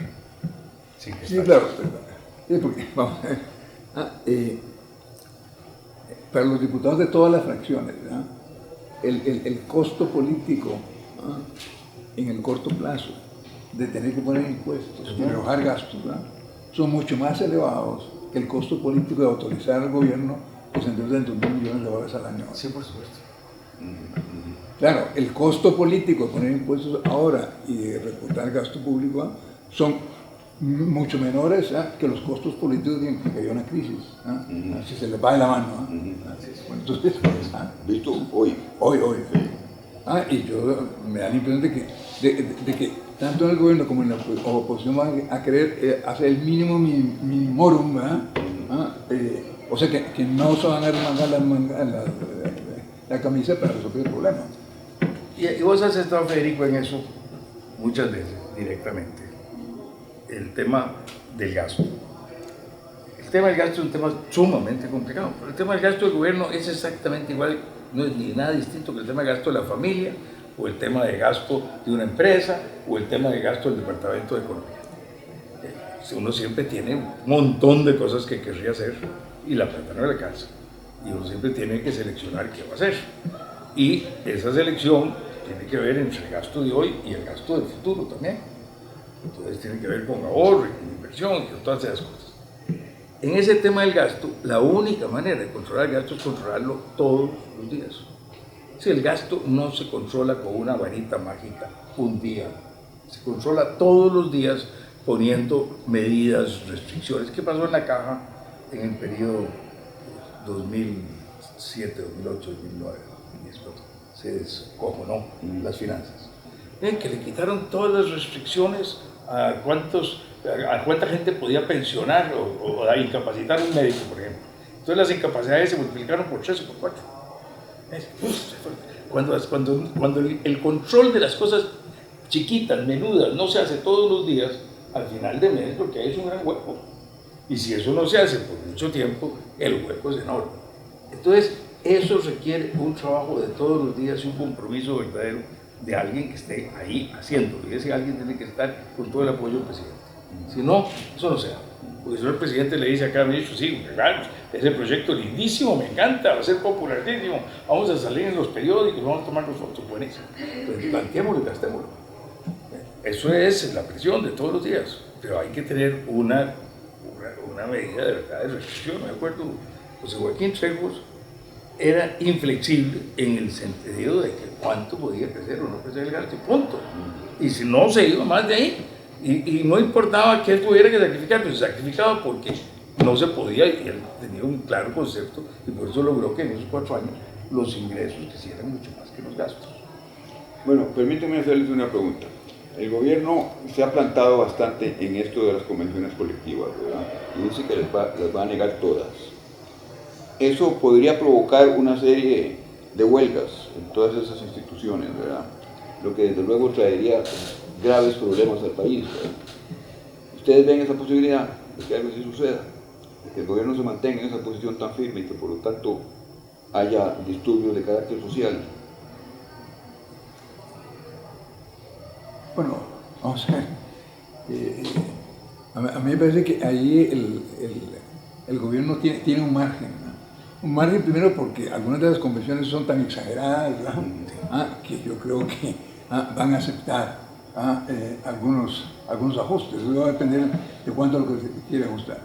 Sí, claro. Sí, porque, vamos a ver, para los diputados de todas las fracciones, ¿verdad? El costo político en el corto plazo de tener que poner impuestos, de rebajar gastos, ¿verdad? Son mucho más elevados que el costo político de autorizar al gobierno que se endeuda en $2.000 millones al año. Sí, por supuesto. Claro, el costo político de poner impuestos ahora y de recortar gasto público son mucho menores que los costos políticos de que haya una crisis. Si se les va de la mano. Entonces, ¿visto? Hoy. Y yo me da la impresión de que tanto en el gobierno como en la oposición van a querer hacer el mínimo minimorum, o sea que no se van a remangar la camisa para resolver el problema. Y vos has estado, Federico, en eso muchas veces, directamente. El tema del gasto. El tema del gasto es un tema sumamente complicado, pero el tema del gasto del gobierno es exactamente igual, no es ni nada distinto que el tema del gasto de la familia, o el tema de gasto de una empresa, o el tema de gasto del Departamento de Economía. Uno siempre tiene un montón de cosas que querría hacer y la plata no le alcanza. y uno siempre tiene que seleccionar qué va a hacer. Y esa selección tiene que ver entre el gasto de hoy y el gasto del futuro también. Entonces tiene que ver con ahorro y con inversión y con todas esas cosas. En ese tema del gasto, la única manera de controlar el gasto es controlarlo todos los días. Si el gasto no se controla con una varita mágica un día, se controla todos los días poniendo medidas, restricciones. ¿Qué pasó en la caja en el periodo 2007, 2008, 2009? Se descojonó las finanzas. Que le quitaron todas las restricciones a cuánta gente podía pensionar o incapacitar a un médico, por ejemplo. Entonces las incapacidades se multiplicaron por 3 o por 4. Cuando el control de las cosas chiquitas, menudas, no se hace todos los días, al final de mes lo que hay es un gran hueco. Y si eso no se hace por mucho tiempo, el hueco es enorme. Entonces, eso requiere un trabajo de todos los días y un compromiso verdadero de alguien que esté ahí haciéndolo. Y ese alguien tiene que estar con todo el apoyo del presidente. Si no, eso no se hace. Porque si no, el presidente le dice a cada ministro, sí, ese proyecto lindísimo, me encanta, va a ser popularísimo, vamos a salir en los periódicos, vamos a tomar los fotos, buenísimo. Entonces, planteémoslo y gastémoslo. Eso es la presión de todos los días, pero hay que tener una medida de verdad de restricción. Me acuerdo, José Joaquín Trejos era inflexible en el sentido de que cuánto podía crecer o no crecer el gasto, punto. Y si no se iba más de ahí, y no importaba qué tuviera que sacrificar, pero se sacrificaba porque no se podía, y él tenía un claro concepto, y por eso logró que en esos 4 años los ingresos crecieran mucho más que los gastos. Bueno, permíteme hacerles una pregunta. El gobierno se ha plantado bastante en esto de las convenciones colectivas, ¿verdad? Y dice que las va a negar todas. Eso podría provocar una serie de huelgas en todas esas instituciones, ¿verdad? Lo que desde luego traería graves problemas al país, ¿verdad? ¿Ustedes ven esa posibilidad de que algo así suceda? De que el gobierno se mantenga en esa posición tan firme y que por lo tanto haya disturbios de carácter social. Bueno, vamos a ver. A mí me parece que ahí el gobierno tiene un margen, ¿no? Un margen primero porque algunas de las convenciones son tan exageradas, ¿no? Que yo creo que van a aceptar algunos ajustes. Eso va a depender de cuánto lo que se quiere ajustar.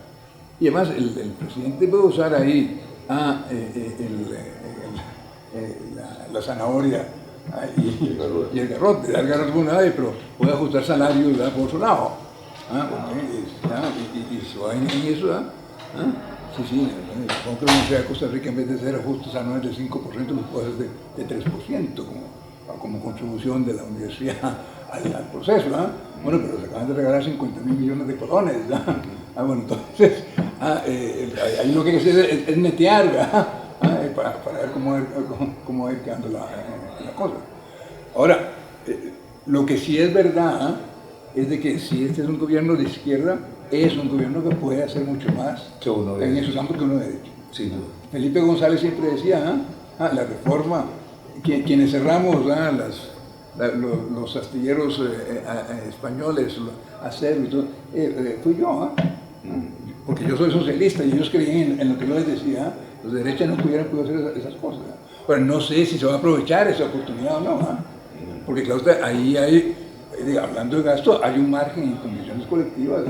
Y además el presidente puede usar ahí la zanahoria y el garrote, dar garrote por un lado, pero puede ajustar salarios por otro lado. Y se va en eso. Sí, supongo que la Universidad de Costa Rica, en vez de ser ajustes anuales del 5%, los puede hacer de 3%, como contribución de la universidad al proceso. Bueno, pero se acaban de regalar 50.000 millones de colones. Bueno, entonces, ahí lo que hay que hacer es netear, para ver cómo va a ir quedando la cosa. Ahora, lo que sí es verdad es de que si este es un gobierno de izquierda, es un gobierno que puede hacer mucho más en esos campos que uno de derecha. Sí, Felipe González siempre decía, la reforma, quienes cerramos los astilleros españoles, Acero y todo, fui yo, porque yo soy socialista y ellos creían en lo que yo les decía, los de derecha no pudieran hacer esas cosas. Pero no sé si se va a aprovechar esa oportunidad o no, porque claro, ahí hay, hablando de gasto, hay un margen en condiciones colectivas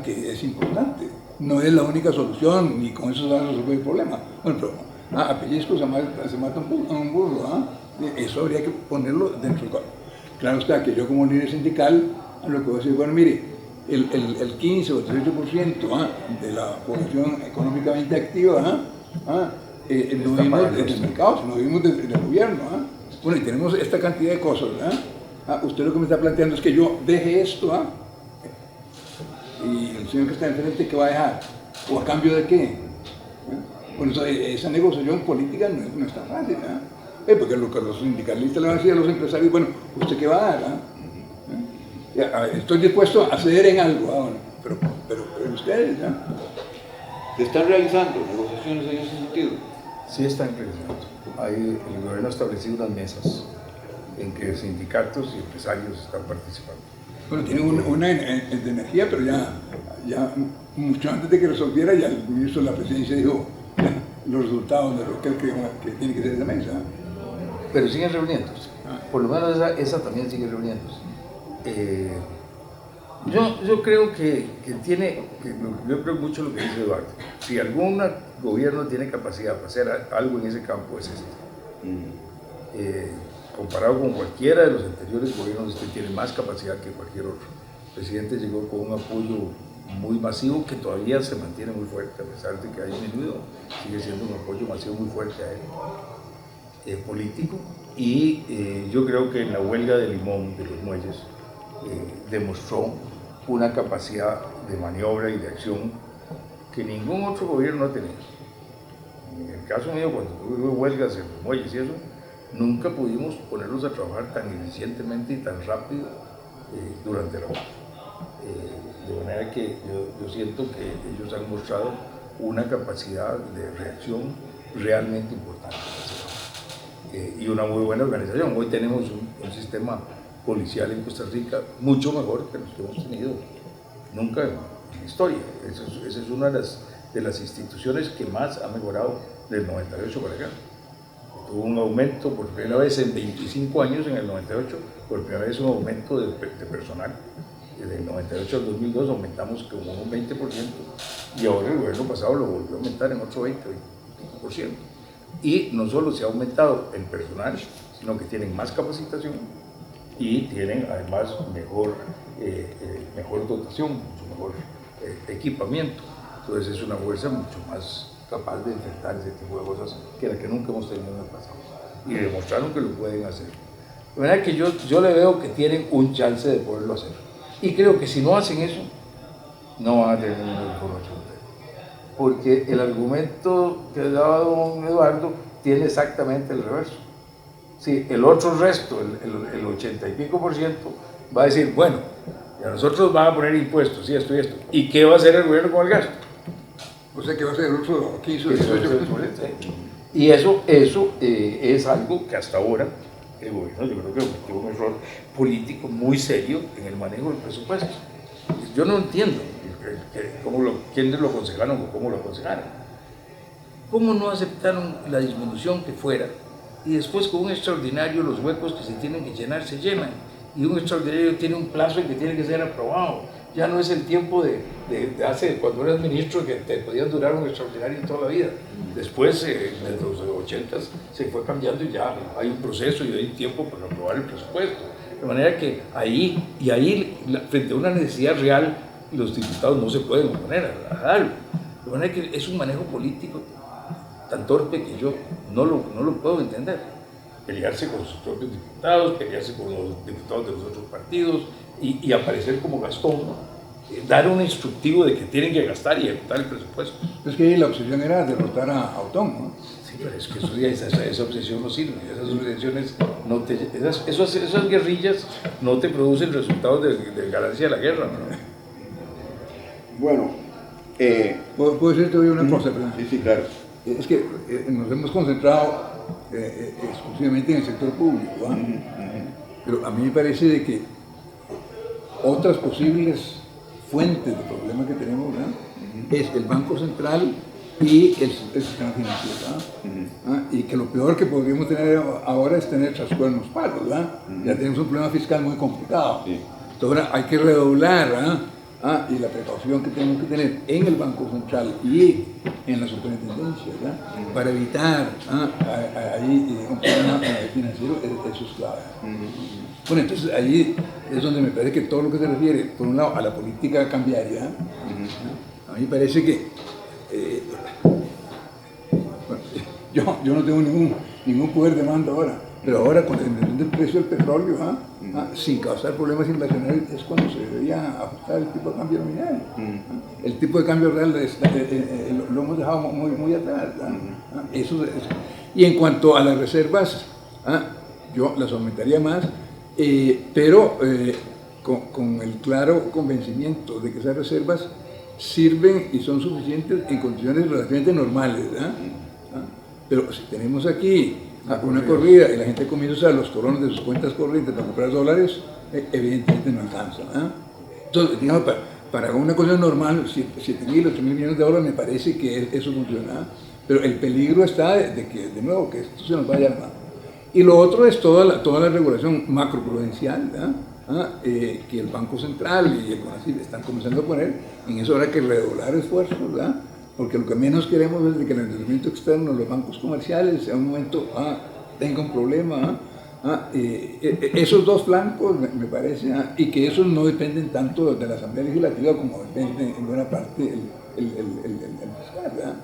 que es importante. No es la única solución, ni con eso se va a resolver el problema. Bueno, pero a pellizco se mata un burro, eso habría que ponerlo dentro del cuadro. Claro está que yo como líder sindical, lo que voy a decir, bueno, mire, el 15 o el 18% de la población económicamente activa, no vivimos desde el mercado, no vivimos desde el gobierno. Bueno, y tenemos esta cantidad de cosas. Usted lo que me está planteando es que yo deje esto, y el señor que está enfrente, ¿qué va a dejar? ¿O a cambio de qué? Bueno, esa negociación política no es tan fácil, porque lo que los sindicalistas le van a decir a los empresarios, bueno, ¿usted qué va a dar? Estoy dispuesto a ceder en algo, bueno, pero ustedes, ¿Se están realizando negociaciones en ese sentido? Sí están realizando. El gobierno ha establecido unas mesas en que sindicatos y empresarios están participando. Bueno, tienen una de energía, pero ya mucho antes de que resolviera, ya el ministro de la Presidencia dijo, los resultados de lo que tiene que ser esa mesa. Pero siguen reuniéndose. Por lo menos esa también sigue reuniéndose. Yo creo que yo creo mucho lo que dice Eduardo. Si algún gobierno tiene capacidad para hacer algo en ese campo es este. Comparado con cualquiera de los anteriores gobiernos, este tiene más capacidad que cualquier otro. El presidente llegó con un apoyo muy masivo que todavía se mantiene muy fuerte, a pesar de que ha disminuido, sigue siendo un apoyo masivo muy fuerte a él, político. Y yo creo que en la huelga de Limón, de los muelles, demostró una capacidad de maniobra y de acción que ningún otro gobierno ha tenido. En el caso mío, cuando hubo huelgas en los muelles y eso, nunca pudimos ponerlos a trabajar tan eficientemente y tan rápido durante la huelga. De manera que yo siento que ellos han mostrado una capacidad de reacción realmente importante y una muy buena organización. Hoy tenemos un sistema policial en Costa Rica mucho mejor que los que hemos tenido nunca en la historia. Esa es una de las instituciones que más ha mejorado del 98 para acá. Hubo un aumento por primera vez en 25 años, en el 98, por primera vez un aumento de personal. Desde el 98 al 2002 aumentamos como un 20% y ahora el gobierno pasado lo volvió a aumentar en otro 20%. Y no solo se ha aumentado el personal, sino que tienen más capacitación y tienen además mejor dotación, mucho mejor equipamiento. Entonces es una fuerza mucho más capaz de enfrentar ese tipo de cosas que la que nunca hemos tenido en el pasado. Y demostraron que lo pueden hacer. De manera que yo le veo que tienen un chance de poderlo hacer. Y creo que si no hacen eso, no van a tener ninguna información. Porque el argumento que daba don Eduardo tiene exactamente el reverso. Sí, el otro resto, el 80 y pico % va a decir, bueno, y a nosotros van a poner impuestos, y esto y esto. ¿Y qué va a hacer el gobierno con el gasto? O sea que va a ser el otro 15 o 18%. Y eso es algo que hasta ahora el gobierno, yo creo que cometió un error político muy serio en el manejo del presupuesto. Yo no entiendo quiénes lo aconsejaron o cómo lo aconsejaron. ¿Cómo no aceptaron la disminución que fuera? Y después con un extraordinario los huecos que se tienen que llenar se llenan. Y un extraordinario tiene un plazo en que tiene que ser aprobado. Ya no es el tiempo de hace cuando eras ministro que te podían durar un extraordinario toda la vida. Después, desde los 80s, se fue cambiando y ya hay un proceso y hay un tiempo para aprobar el presupuesto. De manera que ahí, frente a una necesidad real, los diputados no se pueden oponer a darlo. De manera que es un manejo político tan torpe que yo no lo puedo entender. Pelearse con sus propios diputados, pelearse con los diputados de los otros partidos y aparecer como Gastón, dar un instructivo de que tienen que gastar y ejecutar el presupuesto. Es que la obsesión era derrotar a Otón, ¿no? Sí, pero es que esa obsesión no sirve. Esas obsesiones esas guerrillas no te producen resultados de ganancia de la guerra, ¿no? Bueno, ¿Puedo decirte hoy una cosa? sí, claro. Es que nos hemos concentrado exclusivamente en el sector público, ¿ah? Pero a mí me parece de que otras posibles fuentes de problemas que tenemos, ¿verdad? Es el Banco Central y el sistema financiero, y que lo peor que podríamos tener ahora es tener trascuernos palos, ¿verdad? Ya tenemos un problema fiscal muy complicado. Sí. Entonces ahora hay que redoblar, y la precaución que tenemos que tener en el Banco Central y en la superintendencia, ¿verdad? Para evitar ahí un problema financiero, eso es clave. Bueno, entonces ahí es donde me parece que todo lo que se refiere, por un lado, a la política cambiaria, a mí me parece que bueno, yo no tengo ningún poder de mando ahora, pero ahora con la disminución del precio del petróleo, sin causar problemas inflacionarios, es cuando se debería ajustar el tipo de cambio nominal. El tipo de cambio real lo hemos dejado muy atrás. Eso. Y en cuanto a las reservas, yo las aumentaría más, pero con el claro convencimiento de que esas reservas sirven y son suficientes en condiciones relativamente normales. Pero si tenemos aquí una corrida y la gente comienza a usar los colones de sus cuentas corrientes para comprar dólares, evidentemente no alcanza. Entonces, digamos, para una cosa normal, 7.000, 8.000 millones de dólares me parece que eso funciona. Pero el peligro está de que, de nuevo, que esto se nos vaya al mar. Y lo otro es toda la regulación macroprudencial, que el Banco Central y el CONACYT están comenzando a poner. En eso habrá que redoblar esfuerzos, ¿verdad? Porque lo que menos queremos es de que el endeudamiento externo, los bancos comerciales, en un momento tenga un problema. Esos dos flancos, me parece, y que esos no dependen tanto de la Asamblea Legislativa como depende en buena parte el fiscal, ¿verdad?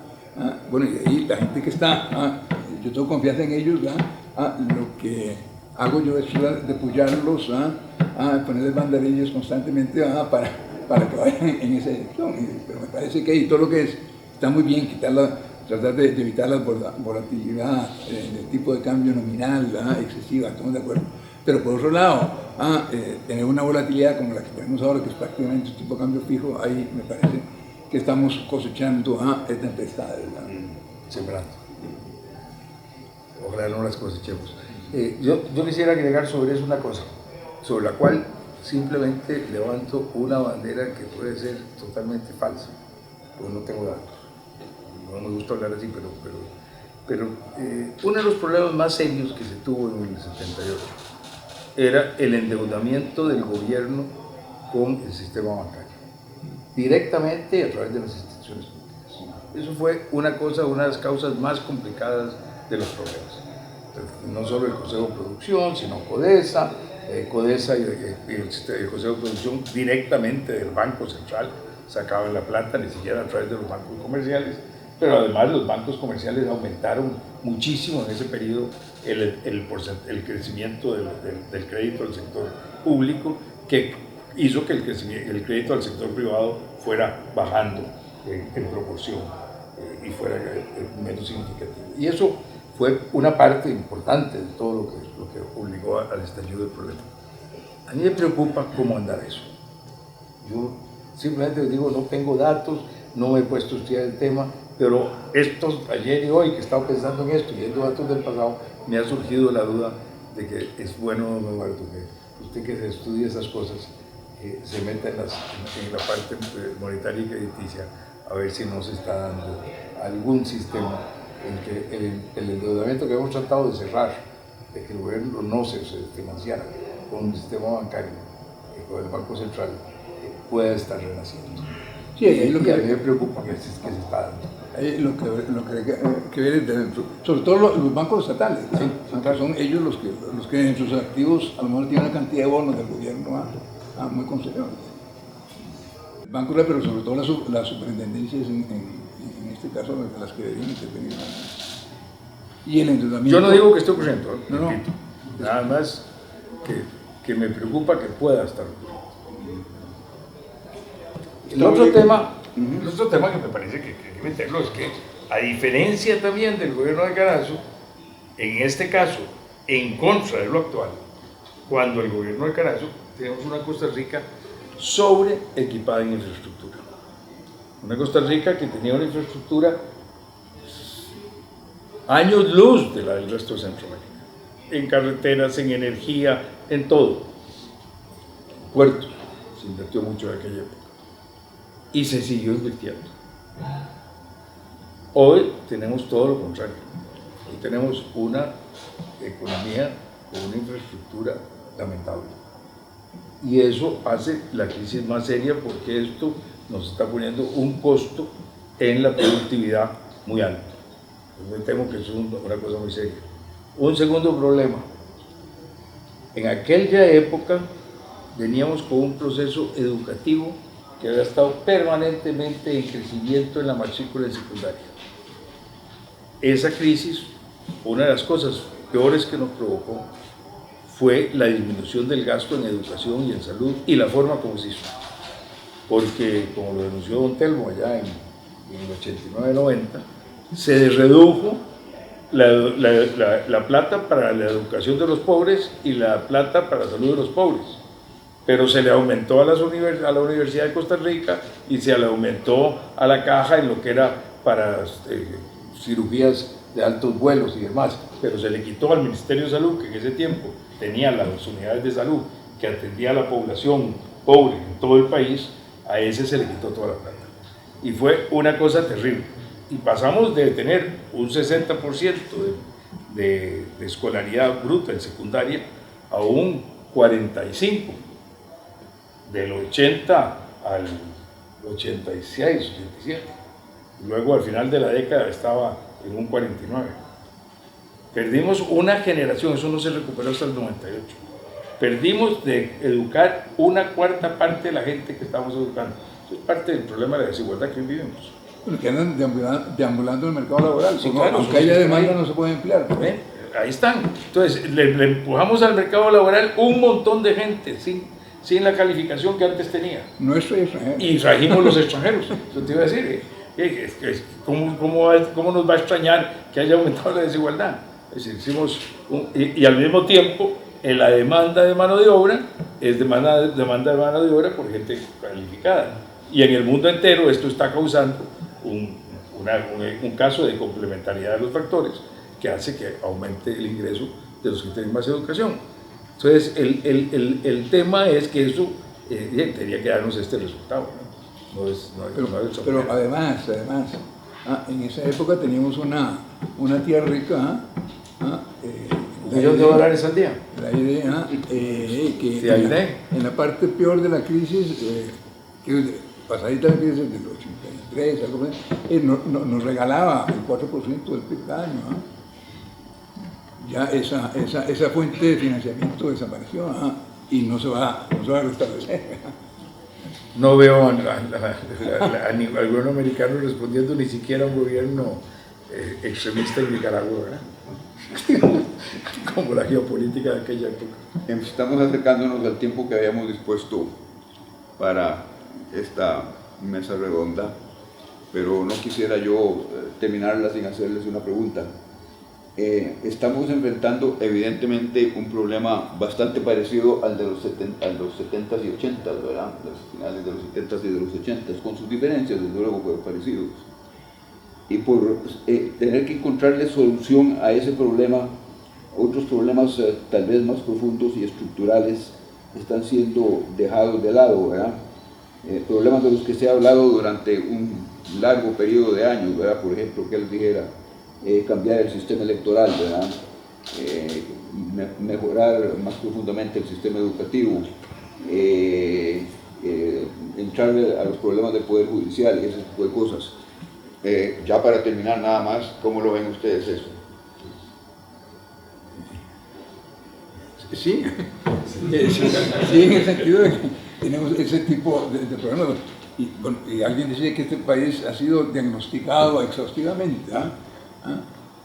Bueno, y ahí la gente que está, yo tengo confianza en ellos, lo que hago yo es de apoyarlos, ponerles banderillas constantemente para que vayan en esa dirección. Pero me parece que ahí todo lo que está muy bien, tratar de evitar la volatilidad del tipo de cambio nominal excesiva, estamos de acuerdo. Pero por otro lado, tener una volatilidad como la que tenemos ahora, que es prácticamente un tipo de cambio fijo, ahí me parece que estamos cosechando tempestades. Sembrando. Ojalá no las cosechemos. Yo quisiera agregar sobre eso una cosa, sobre la cual simplemente levanto una bandera que puede ser totalmente falsa, porque no tengo datos. No me gusta hablar así, pero uno de los problemas más serios que se tuvo en el 78 era el endeudamiento del gobierno con el sistema bancario, directamente a través de las instituciones públicas. Eso fue una de las causas más complicadas de los problemas. No solo el Consejo de Producción, sino CODESA y el Consejo de Producción directamente del Banco Central sacaban la plata, ni siquiera a través de los bancos comerciales, pero además los bancos comerciales aumentaron muchísimo en ese periodo el crecimiento del crédito del sector público, que hizo que el crédito al sector privado fuera bajando en proporción y fuera menos significativo. Y eso fue una parte importante de todo lo que obligó al estallido del problema. A mí me preocupa cómo andar eso. Yo simplemente les digo, no tengo datos, no me he puesto a estudiar el tema, pero ayer y hoy que he estado pensando en esto y viendo datos del pasado, me ha surgido la duda de que es bueno, don Eduardo, que usted que estudie esas cosas, se meta en la parte monetaria y crediticia, a ver si no se está dando algún sistema en que el endeudamiento que hemos tratado de cerrar, de que el gobierno no se financiara con un sistema bancario, con el Banco Central, pueda estar renaciendo. Sí, ahí lo que a mí me preocupa que se está dando. Lo que viene dentro, sobre todo los bancos estatales, que son ellos los que en sus activos a lo mejor tienen una cantidad de bonos del gobierno muy considerable. El banco, pero sobre todo las superintendencias, en este caso, las que deberían intervenir. Y el endeudamiento. Yo no digo que esté ocurriendo, no. Nada más que me preocupa que pueda estar ocurriendo. El otro tema que me parece que hay que meterlo es que, a diferencia también del gobierno de Carazo, en este caso, en contra de lo actual, cuando el gobierno de Carazo, tenemos una Costa Rica sobre equipada en infraestructura. Una Costa Rica que tenía una infraestructura años luz de la del resto de Centroamérica, en carreteras, en energía, en todo. Puertos, se invirtió mucho en aquella época. Y se siguió invirtiendo. Hoy tenemos todo lo contrario. Hoy tenemos una economía con una infraestructura lamentable. Y eso hace la crisis más seria porque esto nos está poniendo un costo en la productividad muy alto. Yo me temo que eso es una cosa muy seria. Un segundo problema. En aquella época veníamos con un proceso educativo que había estado permanentemente en crecimiento en la matrícula en secundaria. Esa crisis, una de las cosas peores que nos provocó fue la disminución del gasto en educación y en salud y la forma como se hizo. Porque, como lo denunció don Telmo allá en el 89-90, se redujo la plata para la educación de los pobres y la plata para la salud de los pobres. Pero se le aumentó a la Universidad de Costa Rica y se le aumentó a la caja en lo que era para cirugías de altos vuelos y demás, pero se le quitó al Ministerio de Salud, que en ese tiempo tenía las unidades de salud que atendía a la población pobre en todo el país, a ese se le quitó toda la plata. Y fue una cosa terrible. Y pasamos de tener un 60% de escolaridad bruta en secundaria a un 45%, del 80 al 86, 87. Luego al final de la década estaba en un 49%. Perdimos una generación, eso no se recuperó hasta el 98. Perdimos de educar una cuarta parte de la gente que estamos educando. Eso es parte del problema de la desigualdad que vivimos. Bueno, que andan deambulando en el mercado laboral, Sí, claro, aunque haya demanda no se puede emplear. Ahí están. Entonces le empujamos al mercado laboral un montón de gente sin la calificación que antes tenía. Nuestro y extranjero. Y trajimos los extranjeros. Eso te iba a decir. ¿Cómo nos va a extrañar que haya aumentado la desigualdad? Es decir, y al mismo tiempo, en la demanda de mano de obra, es demanda de mano de obra por gente calificada. Y en el mundo entero esto está causando un caso de complementariedad de los factores que hace que aumente el ingreso de los que tienen más educación. Entonces, el tema es que eso tendría que darnos este resultado, ¿no? Pero además, en esa época teníamos una tía rica, $1.000.000 al día. La idea que en la parte peor de la crisis, pasadita la crisis del 83, algo así, nos regalaba el 4% del PIB cada año. Ya esa fuente de financiamiento desapareció y no se va a restablecer. No veo al gobierno americano respondiendo ni siquiera a un gobierno extremista en Nicaragua, ¿verdad? Como la geopolítica de aquella época. Estamos acercándonos al tiempo que habíamos dispuesto para esta mesa redonda, pero no quisiera yo terminarla sin hacerles una pregunta. Estamos enfrentando evidentemente un problema bastante parecido al de los 70s y 80s, ¿verdad? Los finales de los 70s y de los 80s, con sus diferencias, desde luego, pero parecidos. Y por tener que encontrarle solución a ese problema, otros problemas tal vez más profundos y estructurales están siendo dejados de lado, ¿verdad? Problemas de los que se ha hablado durante un largo periodo de años, ¿verdad? Por ejemplo, que él dijera, cambiar el sistema electoral, ¿verdad? Mejorar más profundamente el sistema educativo, entrar a los problemas del Poder Judicial y ese tipo de cosas. Ya para terminar nada más, ¿cómo lo ven ustedes eso? Sí, en el sentido de que tenemos ese tipo de problemas. Y alguien decía que este país ha sido diagnosticado exhaustivamente.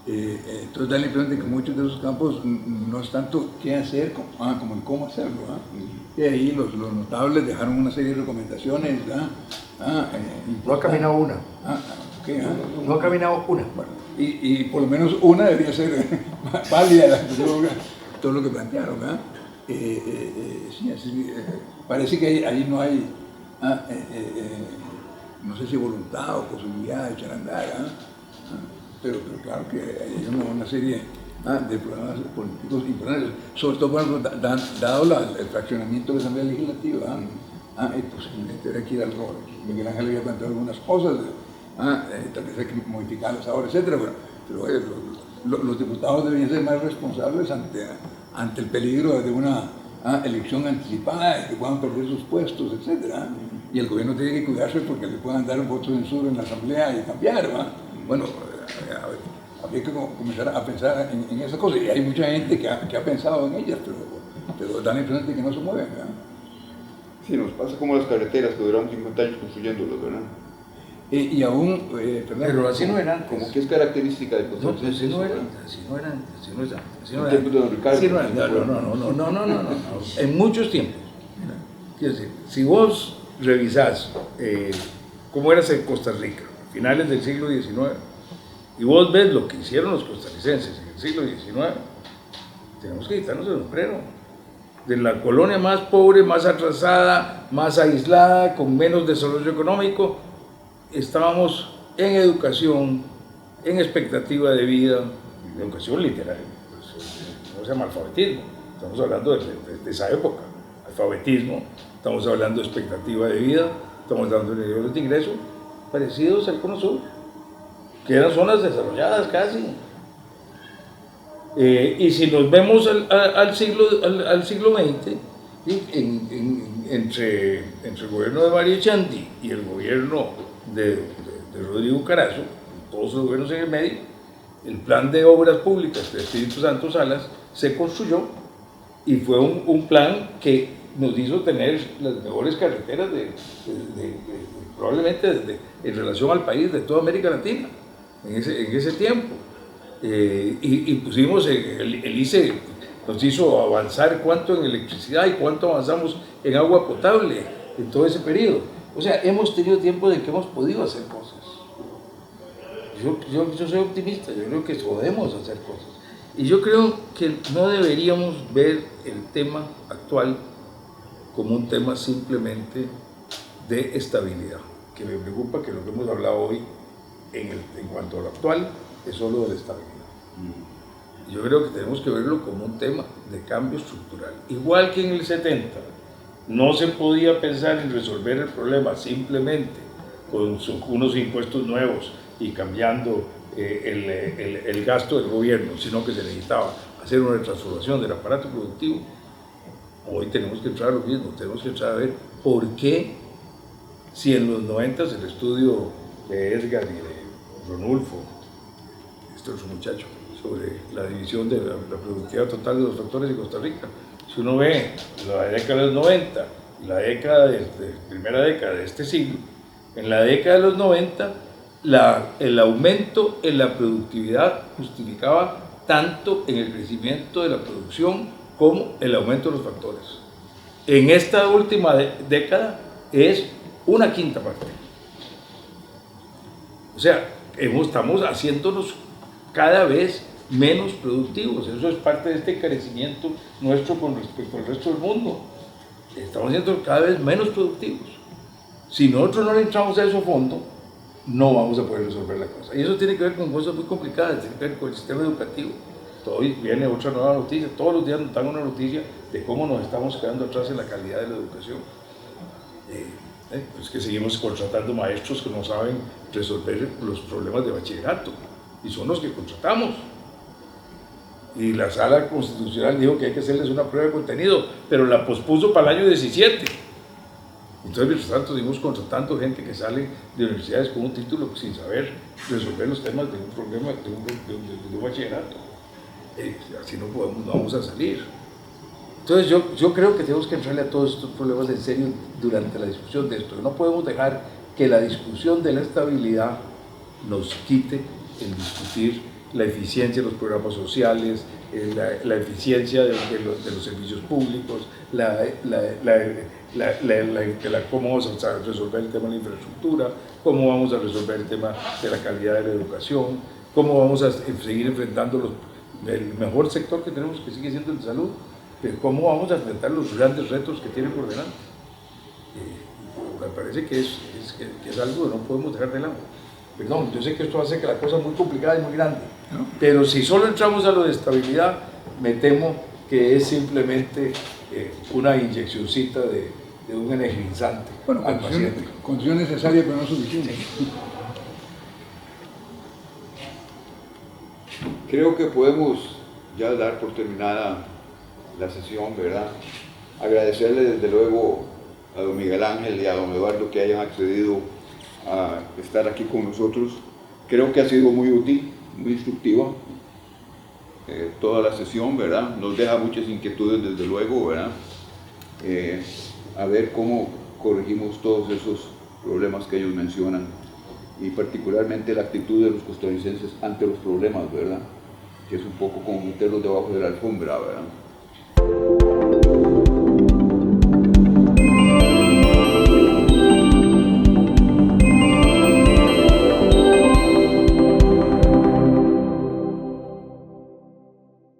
Entonces da la impresión de que muchos de esos campos no es tanto qué hacer como en cómo hacerlo. Y ahí los notables dejaron una serie de recomendaciones. No ha caminado una. No ha caminado una. Bueno, y por lo menos una debería ser válida todo lo que plantearon. Sí, parece que ahí no hay, no sé si voluntad o posibilidad de echar a andar. Pero claro que hay una serie de problemas políticos importantes, sobre todo dado el fraccionamiento de la Asamblea Legislativa, y posiblemente habría que ir al rol. Miguel Ángel había planteado algunas cosas, tal vez hay que modificarlas ahora, etc. Pero los diputados deberían ser más responsables ante el peligro de una elección anticipada, de que puedan perder sus puestos, etc. Y el gobierno tiene que cuidarse porque le puedan dar un voto de censura en la Asamblea y cambiar. Bueno, habría que comenzar a pensar en esas cosas, y hay mucha gente que ha pensado en ellas, pero dan la impresión de que no se mueven, ¿verdad? Sí, nos pasa como las carreteras que duraron 50 años construyéndolas, ¿verdad? Y aún, pero así no era antes. Como que es característica de cosas. No, así no era antes. En muchos tiempos. Quiero decir, si vos revisás cómo era en Costa Rica, finales del siglo XIX, y vos ves lo que hicieron los costarricenses en el siglo XIX, tenemos que quitarnos el sombrero. De la colonia más pobre, más atrasada, más aislada, con menos desarrollo económico, estábamos en educación, en expectativa de vida, educación literal, no se llama alfabetismo, estamos hablando de esa época, alfabetismo, estamos hablando de expectativa de vida, estamos hablando de niveles de ingreso parecidos al Cono Sur. que eran zonas desarrolladas casi. Y si nos vemos al siglo XX, entre el gobierno de Mario Echandi y el gobierno de Rodrigo Carazo, todos los gobiernos en el medio, el plan de obras públicas de Espíritu Santo Salas se construyó y fue un plan que nos hizo tener las mejores carreteras probablemente en relación al país de toda América Latina en ese tiempo. Y pusimos, el ICE nos hizo avanzar cuánto en electricidad y cuánto avanzamos en agua potable en todo ese periodo. O sea, hemos tenido tiempo en que hemos podido hacer cosas. Yo soy optimista, yo creo que podemos hacer cosas. Y yo creo que no deberíamos ver el tema actual como un tema simplemente de estabilidad, que me preocupa que lo que hemos hablado hoy en cuanto a lo actual es solo de la estabilidad. Yo creo que tenemos que verlo como un tema de cambio estructural. Igual que en el 70 no se podía pensar en resolver el problema simplemente con unos impuestos nuevos y cambiando el gasto del gobierno, sino que se necesitaba hacer una transformación del aparato productivo. Hoy tenemos que entrar a lo mismo, tenemos que entrar a ver por qué, si en los 90 el estudio de Edgar y de Ronulfo, este otro muchacho, sobre la división de la productividad total de los factores en Costa Rica, si uno ve la década de los 90 y la primera década de este siglo, en la década de los 90 el aumento en la productividad justificaba tanto en el crecimiento de la producción como el aumento de los factores. En esta última década es una quinta parte. O sea, estamos haciéndonos cada vez menos productivos. Eso es parte de este crecimiento nuestro con respecto al resto del mundo. Estamos siendo cada vez menos productivos. Si nosotros no le entramos a eso a fondo, no vamos a poder resolver la cosa. Y eso tiene que ver con cosas muy complicadas, tiene que ver con el sistema educativo. Hoy viene otra nueva noticia, todos los días nos dan una noticia de cómo nos estamos quedando atrás en la calidad de la educación. Pues que seguimos contratando maestros que no saben resolver los problemas de bachillerato, y son los que contratamos. Y la Sala Constitucional dijo que hay que hacerles una prueba de contenido, pero la pospuso para el año 17. Entonces, mientras tanto, seguimos contratando gente que sale de universidades con un título sin saber resolver los temas de un problema de un bachillerato. Así no vamos a salir. Entonces yo creo que tenemos que entrarle a todos estos problemas en serio durante la discusión de esto. No podemos dejar que la discusión de la estabilidad nos quite el discutir la eficiencia de los programas sociales, la eficiencia de los servicios públicos, cómo vamos a resolver el tema de la infraestructura, cómo vamos a resolver el tema de la calidad de la educación, cómo vamos a seguir enfrentando el mejor sector que tenemos, que sigue siendo el de salud, pero cómo vamos a enfrentar los grandes retos que tiene por delante. Me parece que es algo que no podemos dejar de lado. Perdón, yo sé que esto hace que la cosa es muy complicada y muy grande, ¿no? Pero si solo entramos a lo de estabilidad, me temo que es simplemente una inyeccióncita de un energizante al paciente. Condición necesaria, pero no suficiente. Sí. Creo que podemos ya dar por terminada la sesión, ¿verdad? Agradecerle desde luego a don Miguel Ángel y a don Eduardo que hayan accedido a estar aquí con nosotros. Creo que ha sido muy útil, muy instructiva toda la sesión, ¿verdad? Nos deja muchas inquietudes desde luego, ¿verdad? A ver cómo corregimos todos esos problemas que ellos mencionan, y particularmente la actitud de los costarricenses ante los problemas, ¿verdad? Que es un poco como meterlos debajo de la alfombra, ¿verdad?